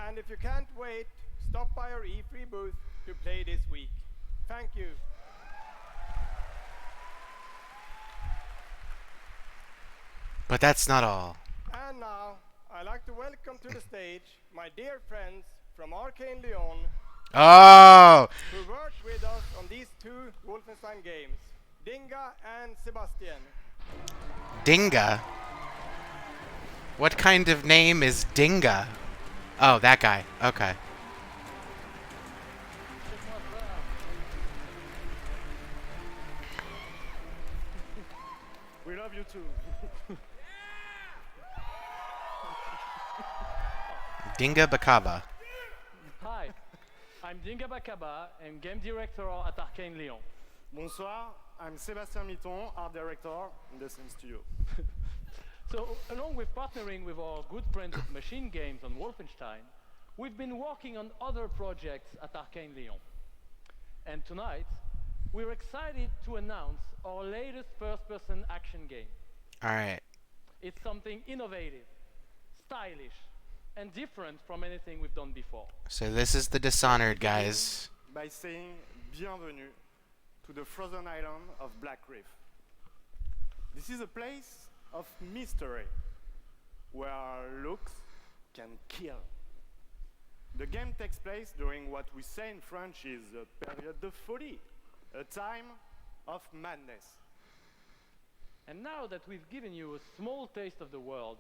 [SPEAKER 9] And if you can't wait, stop by our E3 booth to play this week. Thank you.
[SPEAKER 1] But that's not all.
[SPEAKER 9] And now, I'd like to welcome to the stage my dear friends from Arcane Lyon,
[SPEAKER 1] Oh!
[SPEAKER 9] who worked with us on these two Wolfenstein games, Dinga and Sebastian.
[SPEAKER 1] Dinga? What kind of name is Dinga? Oh, that guy. Okay.
[SPEAKER 10] We love you too.
[SPEAKER 1] Dinga Bakaba.
[SPEAKER 10] Hi, I'm Dinga Bakaba and game director at Arcane Lyon. Bonsoir, I'm Sébastien Mitton, art director in the same studio. So, along with partnering with our good friends at Machine Games on Wolfenstein, we've been working on other projects at Arcane Lyon. And tonight, we're excited to announce our latest first-person action game.
[SPEAKER 1] Alright.
[SPEAKER 10] It's something innovative, stylish, and different from anything we've done before.
[SPEAKER 1] So this is the Dishonored, guys.
[SPEAKER 10] By saying bienvenue to the frozen island of Black Reef. This is a place of mystery where looks can kill. The game takes place during what we say in French is a période de folie, a time of madness. And now that we've given you a small taste of the world,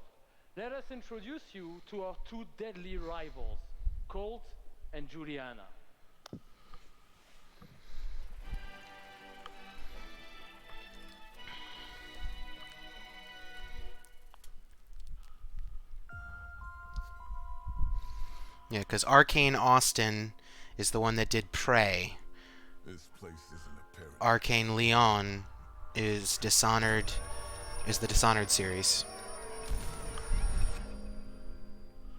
[SPEAKER 10] let us introduce you to our two deadly rivals, Colt and Juliana.
[SPEAKER 1] Yeah, because Arcane Austin is the one that did Prey.
[SPEAKER 17] This place isn't a paradise.
[SPEAKER 1] Arcane Leon is Dishonored, is the Dishonored series.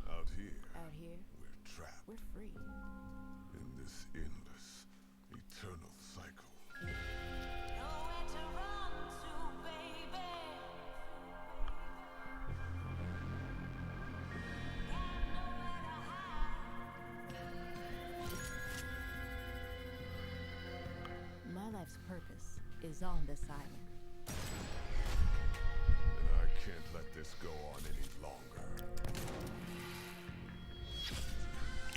[SPEAKER 17] Out here,
[SPEAKER 12] we're
[SPEAKER 17] trapped.
[SPEAKER 12] We're free.
[SPEAKER 17] In this endless, eternal cycle.
[SPEAKER 12] My life's purpose is on this island.
[SPEAKER 17] And I can't let this go on any longer.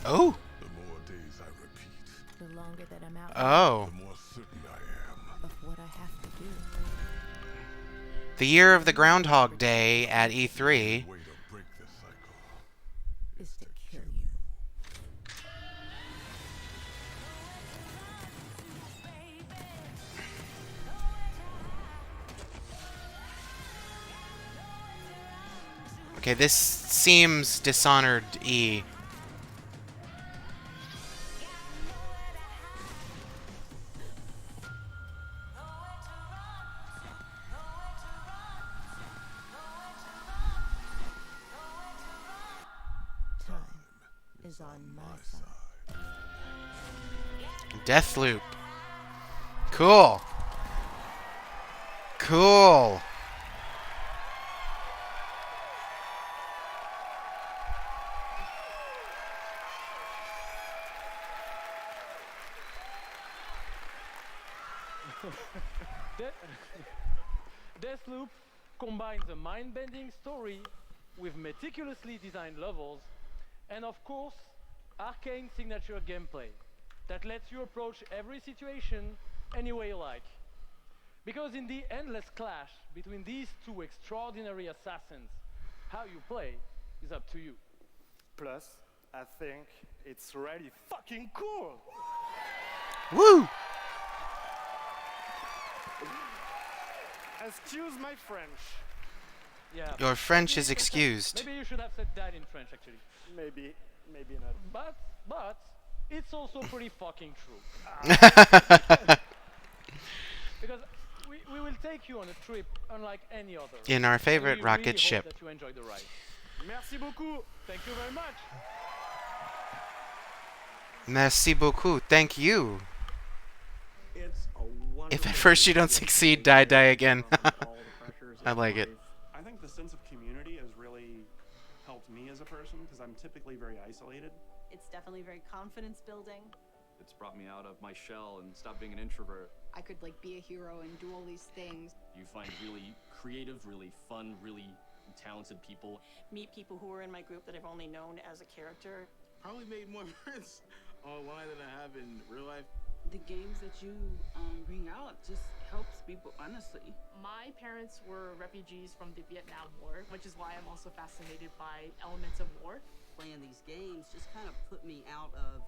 [SPEAKER 1] Oh!
[SPEAKER 17] The more days I repeat,
[SPEAKER 12] The longer that I'm out
[SPEAKER 1] Oh.
[SPEAKER 17] the more certain I am.
[SPEAKER 12] of what I have to do.
[SPEAKER 1] The year of the Groundhog Day at E3.
[SPEAKER 17] Way to break this cycle.
[SPEAKER 12] Is to kill you.
[SPEAKER 1] Okay, this seems Dishonored E.
[SPEAKER 8] is on my side.
[SPEAKER 1] Deathloop. Cool. Cool.
[SPEAKER 11] Deathloop combines a mind-bending story with meticulously designed levels and, of course, arcane signature gameplay that lets you approach every situation any way you like. Because in the endless clash between these two extraordinary assassins, how you play is up to you.
[SPEAKER 10] Plus, I think it's really fucking cool.
[SPEAKER 1] Woo!
[SPEAKER 10] Excuse my French.
[SPEAKER 11] Yeah.
[SPEAKER 1] Your French is excused.
[SPEAKER 11] Maybe you should have said that in French, actually.
[SPEAKER 10] Maybe not.
[SPEAKER 11] But it's also pretty fucking true. Because we will take you on a trip unlike any other.
[SPEAKER 1] In our favorite
[SPEAKER 11] we
[SPEAKER 1] rocket
[SPEAKER 11] really
[SPEAKER 1] ship.
[SPEAKER 11] Hope that you enjoy the ride.
[SPEAKER 10] Merci beaucoup.
[SPEAKER 11] Thank you very much.
[SPEAKER 1] Merci beaucoup. Thank you.
[SPEAKER 24] It's a wonderful
[SPEAKER 1] If at first you don't succeed, die again. I like it.
[SPEAKER 3] I think the sense of community has really helped me as a person because I'm typically very isolated.
[SPEAKER 20] It's definitely very confidence building.
[SPEAKER 13] It's brought me out of my shell and stopped being an introvert.
[SPEAKER 4] I could like be a hero and do all these things.
[SPEAKER 14] You find really creative, really fun, really talented people.
[SPEAKER 20] Meet people who are in my group that I've only known as a character.
[SPEAKER 23] Probably made more friends online than I have in real life.
[SPEAKER 8] The games that you bring out just helps people, honestly.
[SPEAKER 19] My parents were refugees from the Vietnam War, which is why I'm also fascinated by elements of war.
[SPEAKER 25] Playing these games just kind of put me out of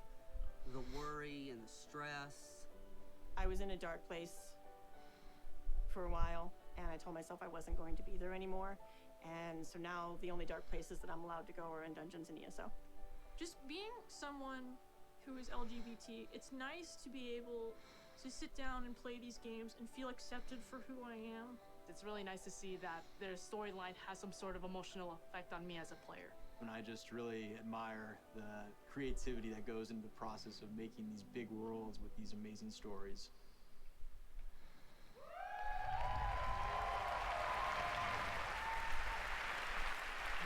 [SPEAKER 25] the worry and the stress.
[SPEAKER 20] I was in a dark place for a while, and I told myself I wasn't going to be there anymore. And so now the only dark places that I'm allowed to go are in dungeons and ESO.
[SPEAKER 19] Just being someone who is LGBT, it's nice to be able to sit down and play these games and feel accepted for who I am. It's really nice to see that their storyline has some sort of emotional effect on me as a player.
[SPEAKER 18] And I just really admire the creativity that goes into the process of making these big worlds with these amazing stories.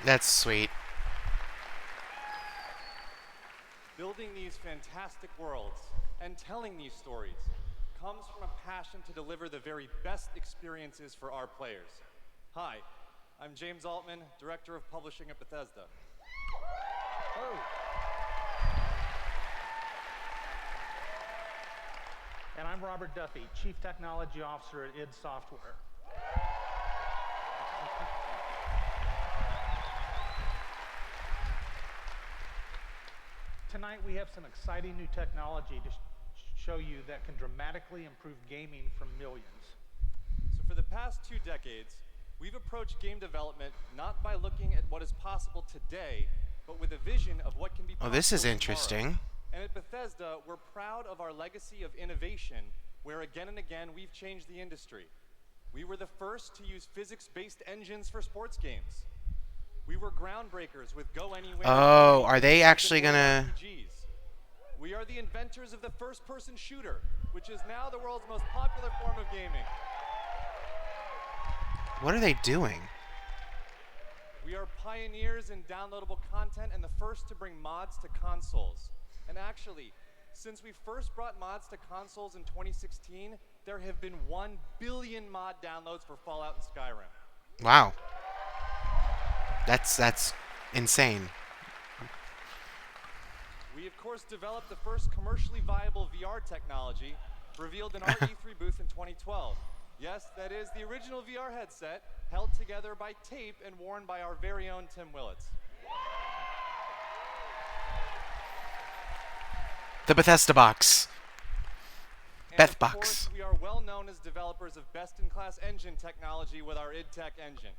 [SPEAKER 1] That's sweet.
[SPEAKER 15] Building these fantastic worlds and telling these stories comes from a passion to deliver the very best experiences for our players. Hi, I'm James Altman, Director of Publishing at Bethesda.
[SPEAKER 11] Oh.
[SPEAKER 21] And I'm Robert Duffy, Chief Technology Officer at id Software. Tonight we have some exciting new technology to show you that can dramatically improve gaming for millions.
[SPEAKER 15] So for the past 2 decades, we've approached game development not by looking at what is possible today, but with a vision of what can be possible
[SPEAKER 1] Oh, this is
[SPEAKER 15] tomorrow.
[SPEAKER 1] interesting.
[SPEAKER 15] And at Bethesda, we're proud of our legacy of innovation, where again and again we've changed the industry. We were the first to use physics-based engines for sports games. We were groundbreakers with Go Anywhere.
[SPEAKER 1] Oh, are they actually gonna...
[SPEAKER 15] RPGs. We are the inventors of the first-person shooter, which is now the world's most popular form of gaming.
[SPEAKER 1] What are they doing?
[SPEAKER 15] We are pioneers in downloadable content and the first to bring mods to consoles. And actually, since we first brought mods to consoles in 2016, there have been 1 billion mod downloads for Fallout and Skyrim.
[SPEAKER 1] Wow. That's insane.
[SPEAKER 15] We, of course, developed the first commercially viable VR technology, revealed in our E3 booth in 2012. Yes, that is the original VR headset, held together by tape and worn by our very own Tim Willits.
[SPEAKER 1] The Bethesda box.
[SPEAKER 15] And of
[SPEAKER 1] Bethbox.
[SPEAKER 15] course, we are well known as developers of best-in-class engine technology with our id Tech engine.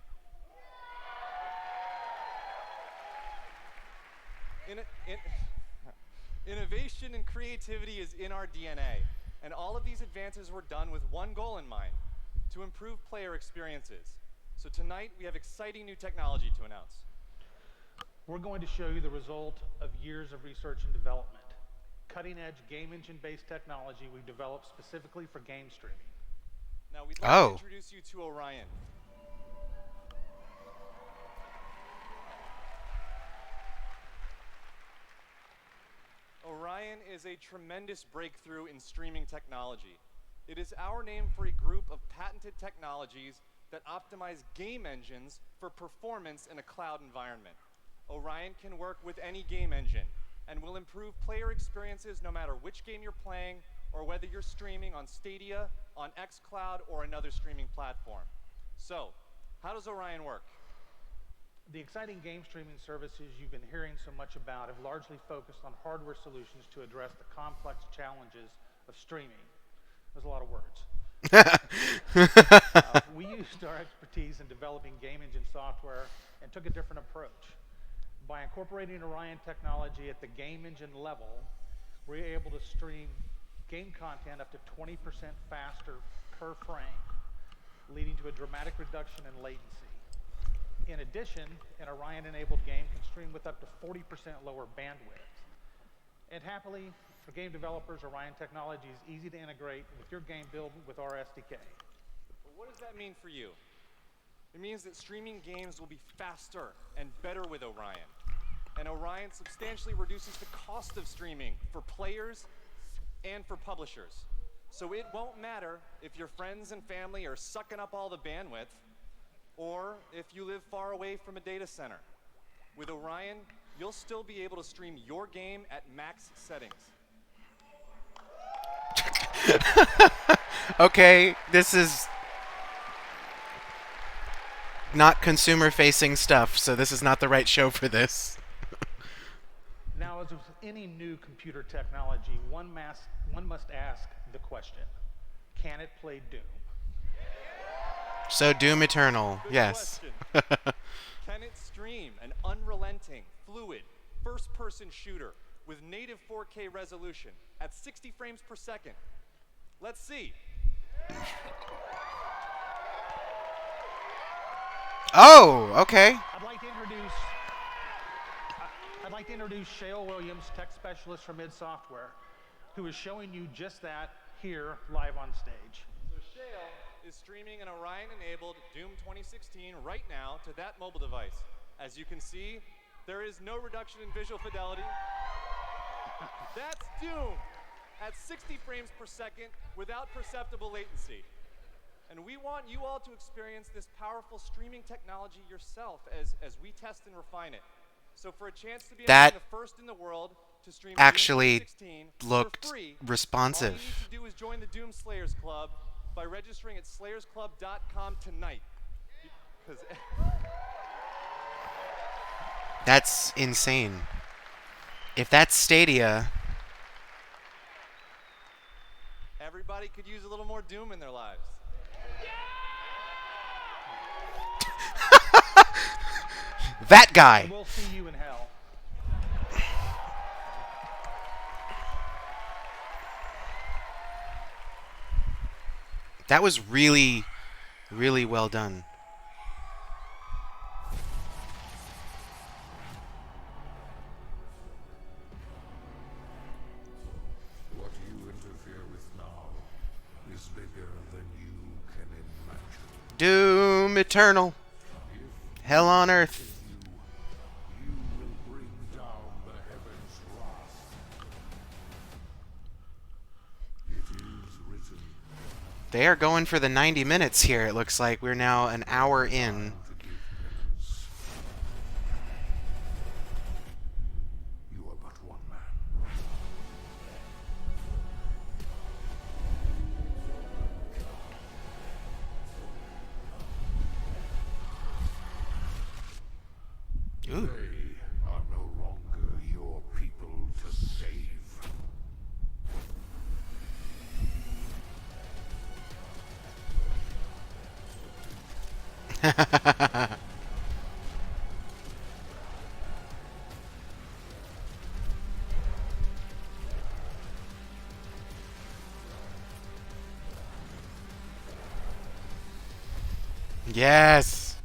[SPEAKER 15] Innovation and creativity is in our DNA, and all of these advances were done with one goal in mind: to improve player experiences. So tonight, we have exciting new technology to announce.
[SPEAKER 21] We're going to show you the result of years of research and development. Cutting-edge game engine-based technology we've developed specifically for game streaming.
[SPEAKER 15] Now we'd like to introduce you to Orion. Orion is a tremendous breakthrough in streaming technology. It is our name for a group of patented technologies that optimize game engines for performance in a cloud environment. Orion can work with any game engine and will improve player experiences no matter which game you're playing or whether you're streaming on Stadia, on xCloud, or another streaming platform. So, how does Orion work?
[SPEAKER 21] The exciting game streaming services you've been hearing so much about have largely focused on hardware solutions to address the complex challenges of streaming. There's a lot of words. We used our expertise in developing game engine software and took a different approach. By incorporating Orion technology at the game engine level, we're able to stream game content up to 20% faster per frame, leading to a dramatic reduction in latency. In addition, an Orion-enabled game can stream with up to 40% lower bandwidth. And happily, for game developers, Orion technology is easy to integrate with your game build with our SDK.
[SPEAKER 15] But what does that mean for you? It means that streaming games will be faster and better with Orion. And Orion substantially reduces the cost of streaming for players and for publishers. So it won't matter if your friends and family are sucking up all the bandwidth, or if you live far away from a data center. With Orion, you'll still be able to stream your game at max settings.
[SPEAKER 1] Okay, this is not consumer-facing stuff, so this is not the right show for this.
[SPEAKER 21] Now, as with any new computer technology, one must ask the question, can it play Doom?
[SPEAKER 1] So Doom Eternal,
[SPEAKER 15] Good
[SPEAKER 1] yes.
[SPEAKER 15] Can it stream an unrelenting, fluid, first-person shooter with native 4K resolution at 60 frames per second? Let's see.
[SPEAKER 1] Oh, okay.
[SPEAKER 21] I'd like to introduce Shale Williams, tech specialist from id Software, who is showing you just that here live on stage.
[SPEAKER 15] So Shale is streaming an Orion-enabled Doom 2016 right now to that mobile device. As you can see, there is no reduction in visual fidelity. That's Doom at 60 frames per second without perceptible latency. And we want you all to experience this powerful streaming technology yourself as we test and refine it. So for a chance to be
[SPEAKER 1] That
[SPEAKER 15] the first in the world to stream
[SPEAKER 1] actually
[SPEAKER 15] Doom 2016
[SPEAKER 1] looked
[SPEAKER 15] for free,
[SPEAKER 1] responsive.
[SPEAKER 15] all you need to do is join the Doom Slayers Club by registering at slayersclub.com tonight. Because
[SPEAKER 1] That's insane. If that's Stadia,
[SPEAKER 15] everybody could use a little more Doom in their lives.
[SPEAKER 1] that guy.
[SPEAKER 21] We'll see you in hell.
[SPEAKER 1] That was really, really well done.
[SPEAKER 17] What you interfere with now is bigger than you can imagine.
[SPEAKER 1] Doom Eternal. Hell on Earth.
[SPEAKER 17] You will bring down the heavens' wrath. It is written.
[SPEAKER 1] They are going for the 90 minutes here, it looks like. We're now an hour in.
[SPEAKER 17] You are but one man.
[SPEAKER 1] Ooh.
[SPEAKER 17] They are no longer your people to save.
[SPEAKER 1] Yes.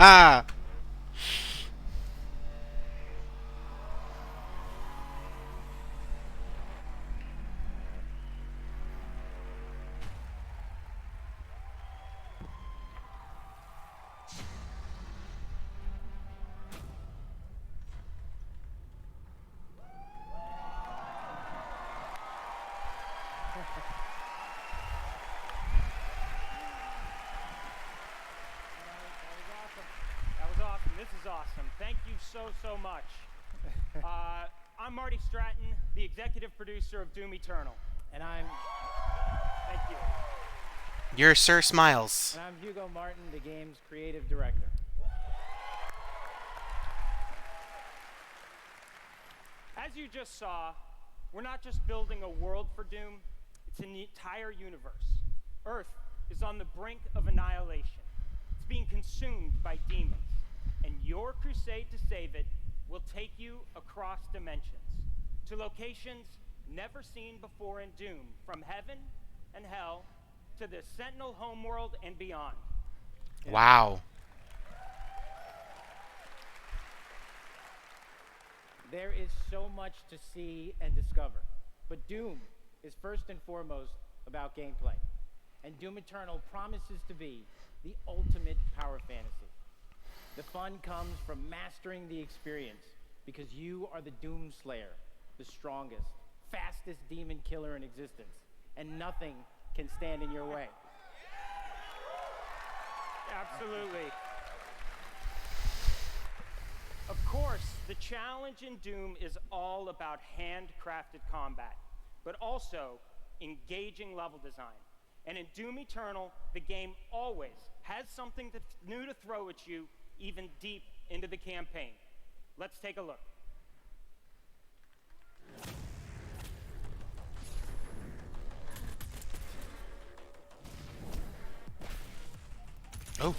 [SPEAKER 9] That was awesome. This is awesome. Thank you so much. I'm Marty Stratton, the executive producer of Doom Eternal. And I'm... Thank you.
[SPEAKER 1] You're Sir Smiles.
[SPEAKER 2] And I'm Hugo Martin, the game's creative director.
[SPEAKER 9] As you just saw, we're not just building a world for Doom, it's an entire universe. Earth is on the brink of annihilation. It's being consumed by demons. And your crusade to save it will take you across dimensions, to locations never seen before in Doom, from heaven and hell to the Sentinel homeworld and beyond.
[SPEAKER 1] Wow.
[SPEAKER 2] There is so much to see and discover, but Doom is first and foremost about gameplay, and Doom Eternal promises to be the ultimate power fantasy. The fun comes from mastering the experience, because you are the Doom Slayer, the strongest, fastest demon killer in existence, and nothing can stand in your way.
[SPEAKER 9] Absolutely. Of course, the challenge in Doom is all about handcrafted combat, but also engaging level design. And in Doom Eternal, the game always has something new to throw at you, even deep into the campaign. Let's take a look.
[SPEAKER 1] Oh.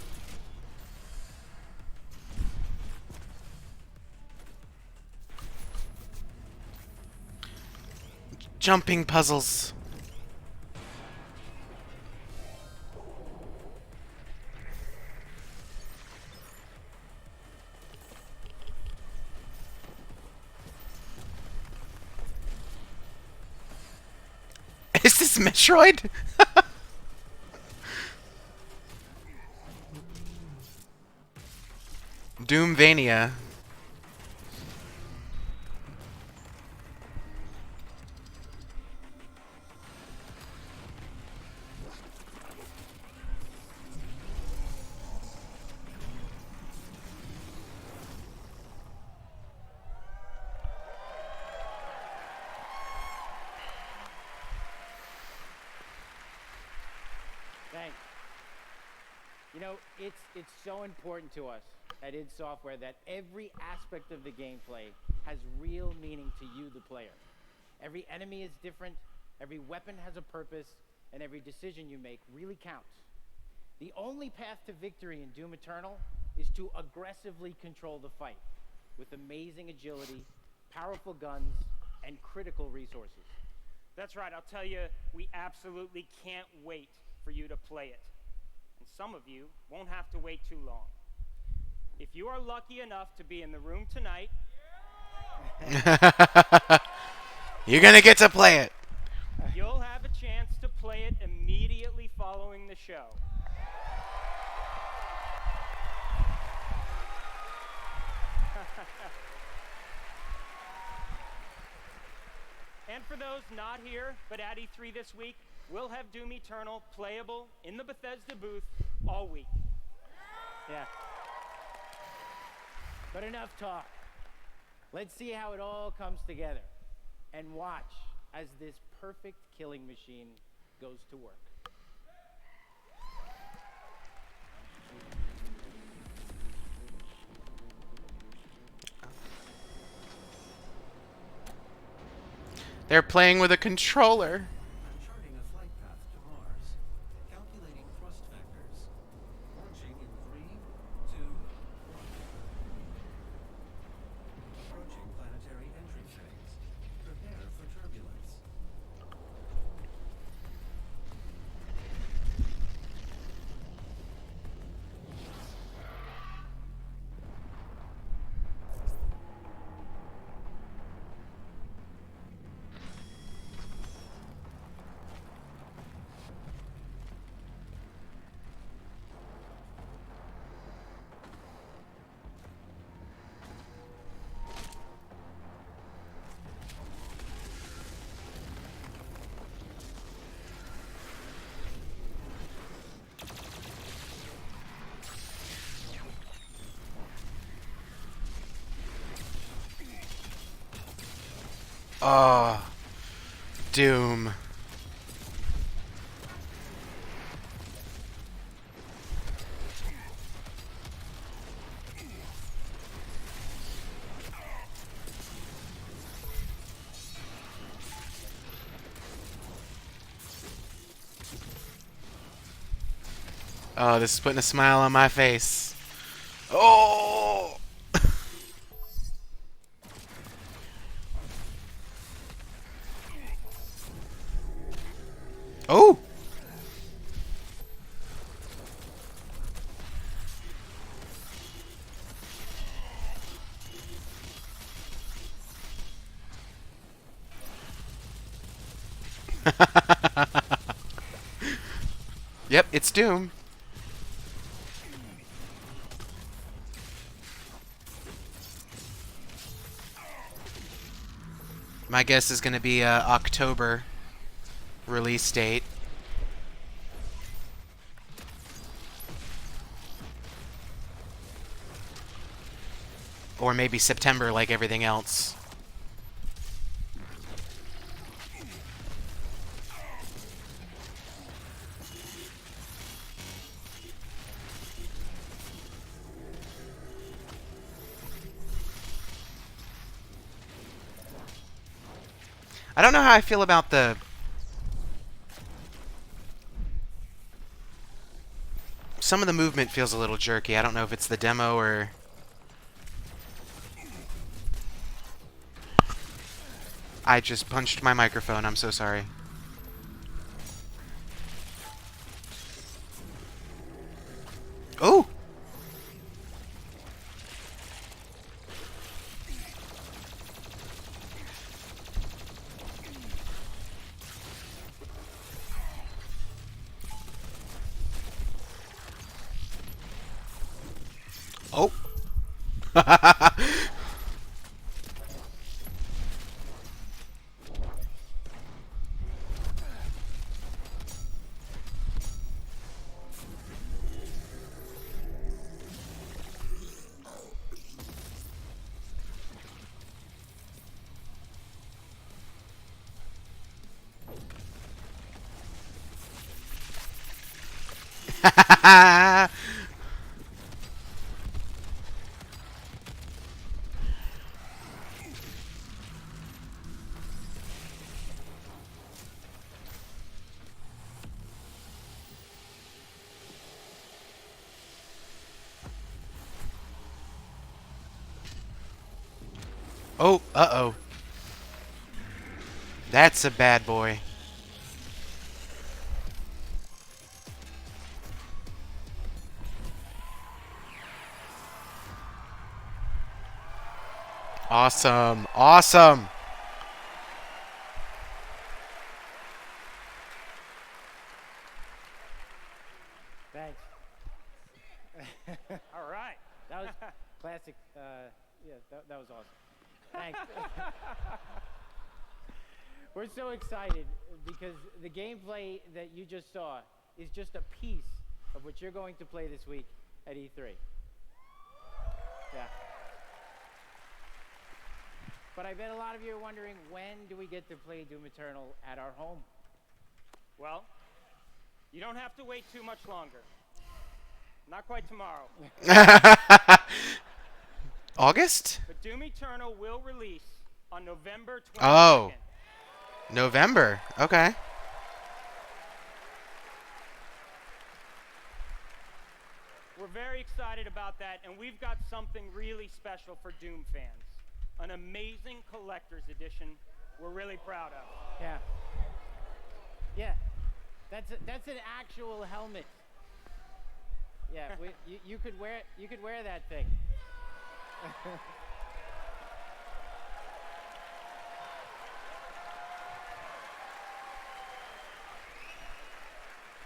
[SPEAKER 1] Jumping puzzles. Is this Metroid? Doomvania.
[SPEAKER 2] Thanks. You know, it's so important to us at id Software that every aspect of the gameplay has real meaning to you, the player. Every enemy is different, every weapon has a purpose, and every decision you make really counts. The only path to victory in Doom Eternal is to aggressively control the fight with amazing agility, powerful guns, and critical resources.
[SPEAKER 9] That's right, I'll tell you, we absolutely can't wait for you to play it. And some of you won't have to wait too long. If you are lucky enough to be in the room tonight,
[SPEAKER 1] you're gonna get to play it.
[SPEAKER 9] You'll have a chance to play it immediately following the show. And for those not here, but at E3 this week, we'll have Doom Eternal playable in the Bethesda booth all week.
[SPEAKER 2] Yeah. But enough talk. Let's see how it all comes together. And watch as this perfect killing machine goes to work.
[SPEAKER 1] They're playing with a controller.
[SPEAKER 5] Charting a flight path to Mars. Calculating thrust vectors. Launching in 3, 2, 1. Approaching planetary entry phase. Prepare for turbulence.
[SPEAKER 1] Oh, Doom. Oh, this is putting a smile on my face. Oh! Oh! Yep, it's Doom. My guess is going to be October release date. Or maybe September like everything else. I don't know how I feel about the... Some of the movement feels a little jerky. I don't know if it's the demo or... I just punched my microphone. I'm so sorry. Oh! Oh! Oh, uh-oh. That's a bad boy. Awesome. Awesome.
[SPEAKER 2] Thanks.
[SPEAKER 24] All right.
[SPEAKER 2] That was classic. Yeah, that was awesome. Thanks. We're so excited because the gameplay that you just saw is just a piece of what you're going to play this week at E3. Yeah. But I bet a lot of you are wondering, when do we get to play Doom Eternal at our home?
[SPEAKER 24] Well, you don't have to wait too much longer. Not quite tomorrow.
[SPEAKER 1] August?
[SPEAKER 24] But Doom Eternal will release on November 22nd.
[SPEAKER 1] Oh. November. Okay.
[SPEAKER 24] We're very excited about that, and we've got something really special for Doom fans. An amazing collector's edition we're really proud of.
[SPEAKER 2] Yeah. Yeah. That's an actual helmet. Yeah, you could wear that thing.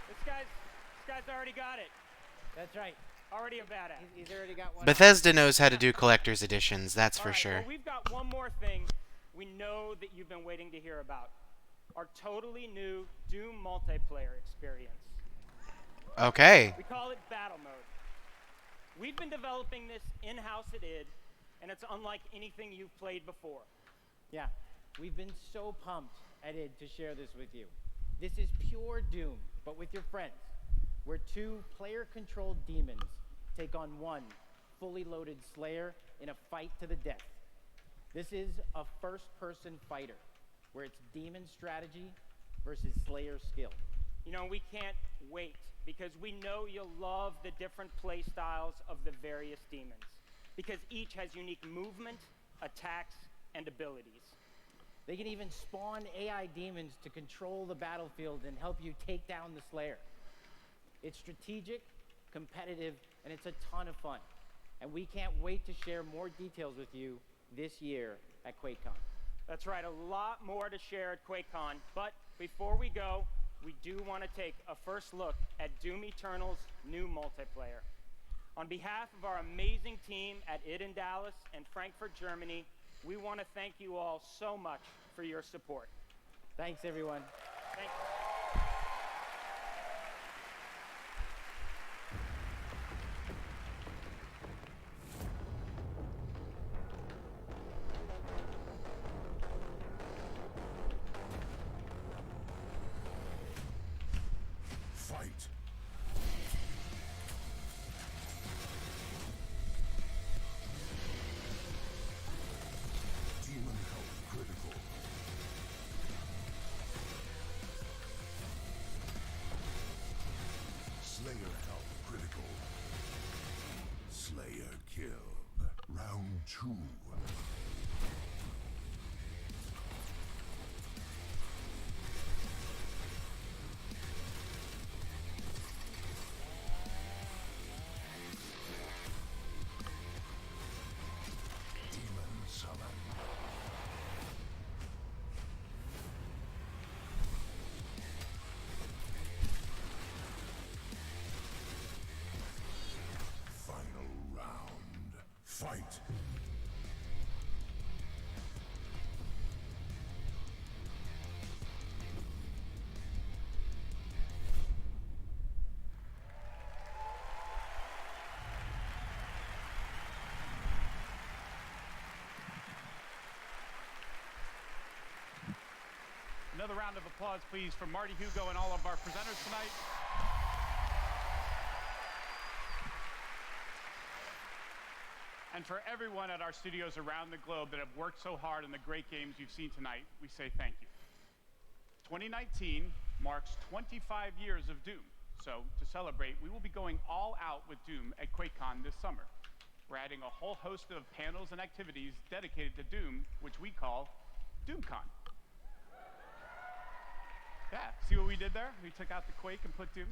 [SPEAKER 24] This guy's already got it.
[SPEAKER 2] That's right.
[SPEAKER 24] Already a badass.
[SPEAKER 2] He's already got one.
[SPEAKER 1] Bethesda knows how to do collector's editions, that's for
[SPEAKER 24] All right,
[SPEAKER 1] sure.
[SPEAKER 24] Well, we've got one more thing we know that you've been waiting to hear about. Our totally new Doom multiplayer experience.
[SPEAKER 1] Okay.
[SPEAKER 24] We call it Battle Mode. We've been developing this in-house at id, and it's unlike anything you've played before.
[SPEAKER 2] Yeah. We've been so pumped at id to share this with you. This is pure Doom, but with your friends, where 2 player-controlled demons take on 1 fully loaded Slayer in a fight to the death. This is a first-person fighter, where it's demon strategy versus Slayer skill.
[SPEAKER 24] You know, we can't wait because we know you'll love the different play styles of the various demons, because each has unique movement, attacks, and abilities.
[SPEAKER 2] They can even spawn AI demons to control the battlefield and help you take down the Slayer. It's strategic, competitive, and it's a ton of fun. And we can't wait to share more details with you this year at QuakeCon.
[SPEAKER 24] That's right, a lot more to share at QuakeCon, but before we go, we do want to take a first look at Doom Eternal's new multiplayer. On behalf of our amazing team at id in Dallas and Frankfurt, Germany, we want to thank you all so much for your support.
[SPEAKER 2] Thanks, everyone.
[SPEAKER 24] Thank you.
[SPEAKER 17] Fight. Demon health critical. Slayer health critical. Slayer killed. Round 2. Demon summon. Final round. Fight.
[SPEAKER 6] Another round of applause, please, for Marty Hugo and all of our presenters tonight. And for everyone at our studios around the globe that have worked so hard on the great games you've seen tonight, we say thank you. 2019 marks 25 years of Doom. So to celebrate, we will be going all out with Doom at QuakeCon this summer. We're adding a whole host of panels and activities dedicated to Doom, which we call DoomCon. Yeah, see what we did there? We took out the Quake and put Doom.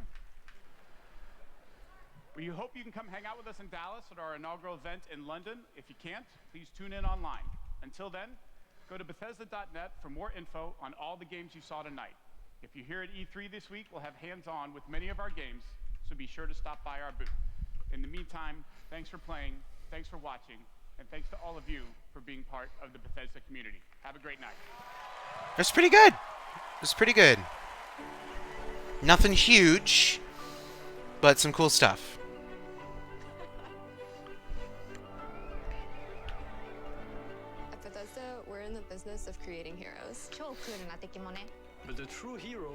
[SPEAKER 6] We hope you can come hang out with us in Dallas at our inaugural event in London. If you can't, please tune in online. Until then, go to Bethesda.net for more info on all the games you saw tonight. If you're here at E3 this week, we'll have hands-on with many of our games, so be sure to stop by our booth. In the meantime, thanks for playing, thanks for watching, and thanks to all of you for being part of the Bethesda community. Have a great night.
[SPEAKER 1] That's pretty good. It's pretty good. Nothing huge, but some cool stuff.
[SPEAKER 7] At Bethesda, we're in the business of creating heroes.
[SPEAKER 18] But the true hero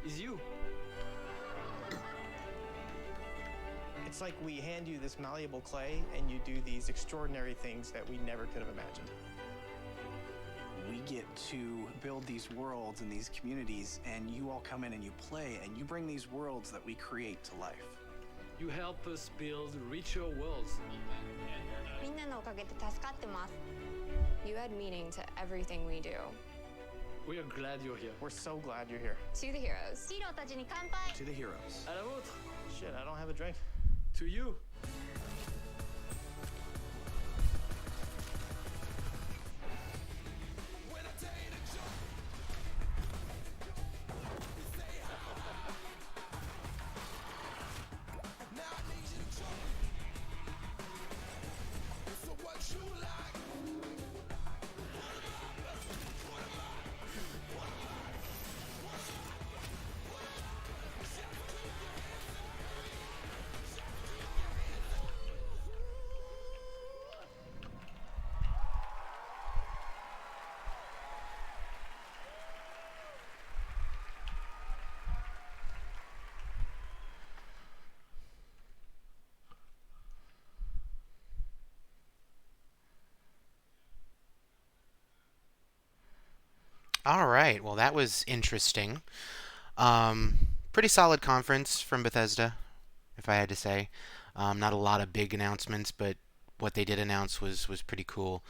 [SPEAKER 18] is you.
[SPEAKER 12] It's like we hand you this malleable clay and you do these extraordinary things that we never could have imagined.
[SPEAKER 18] We get to build these worlds and these communities, and you all come in and you play, and you bring these worlds that we create to life.
[SPEAKER 16] You help us build richer worlds.
[SPEAKER 7] You add meaning to everything we do.
[SPEAKER 16] We are glad you're here.
[SPEAKER 12] We're so glad you're here.
[SPEAKER 7] To the heroes.
[SPEAKER 18] To the heroes.
[SPEAKER 16] À la vôtre.
[SPEAKER 12] Shit, I don't have a drink.
[SPEAKER 16] To you.
[SPEAKER 1] All right. Well, that was interesting. Um, Pretty solid conference from Bethesda, if I had to say. Not a lot of big announcements, but what they did announce was pretty cool.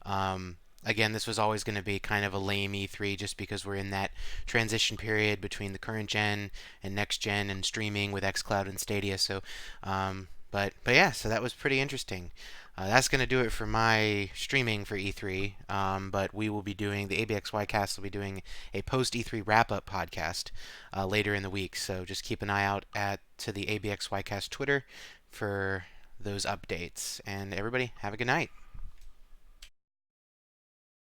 [SPEAKER 1] Again, this was always going to be kind of a lame E3 just because we're in that transition period between the current gen and next gen and streaming with xCloud and Stadia. So, but yeah, so that was pretty interesting. That's going to do it for my streaming for E3. But we will be doing the ABXY cast will be doing a post E3 wrap up podcast later in the week. So just keep an eye out at to the ABXY cast Twitter for those updates. And everybody, have a good night.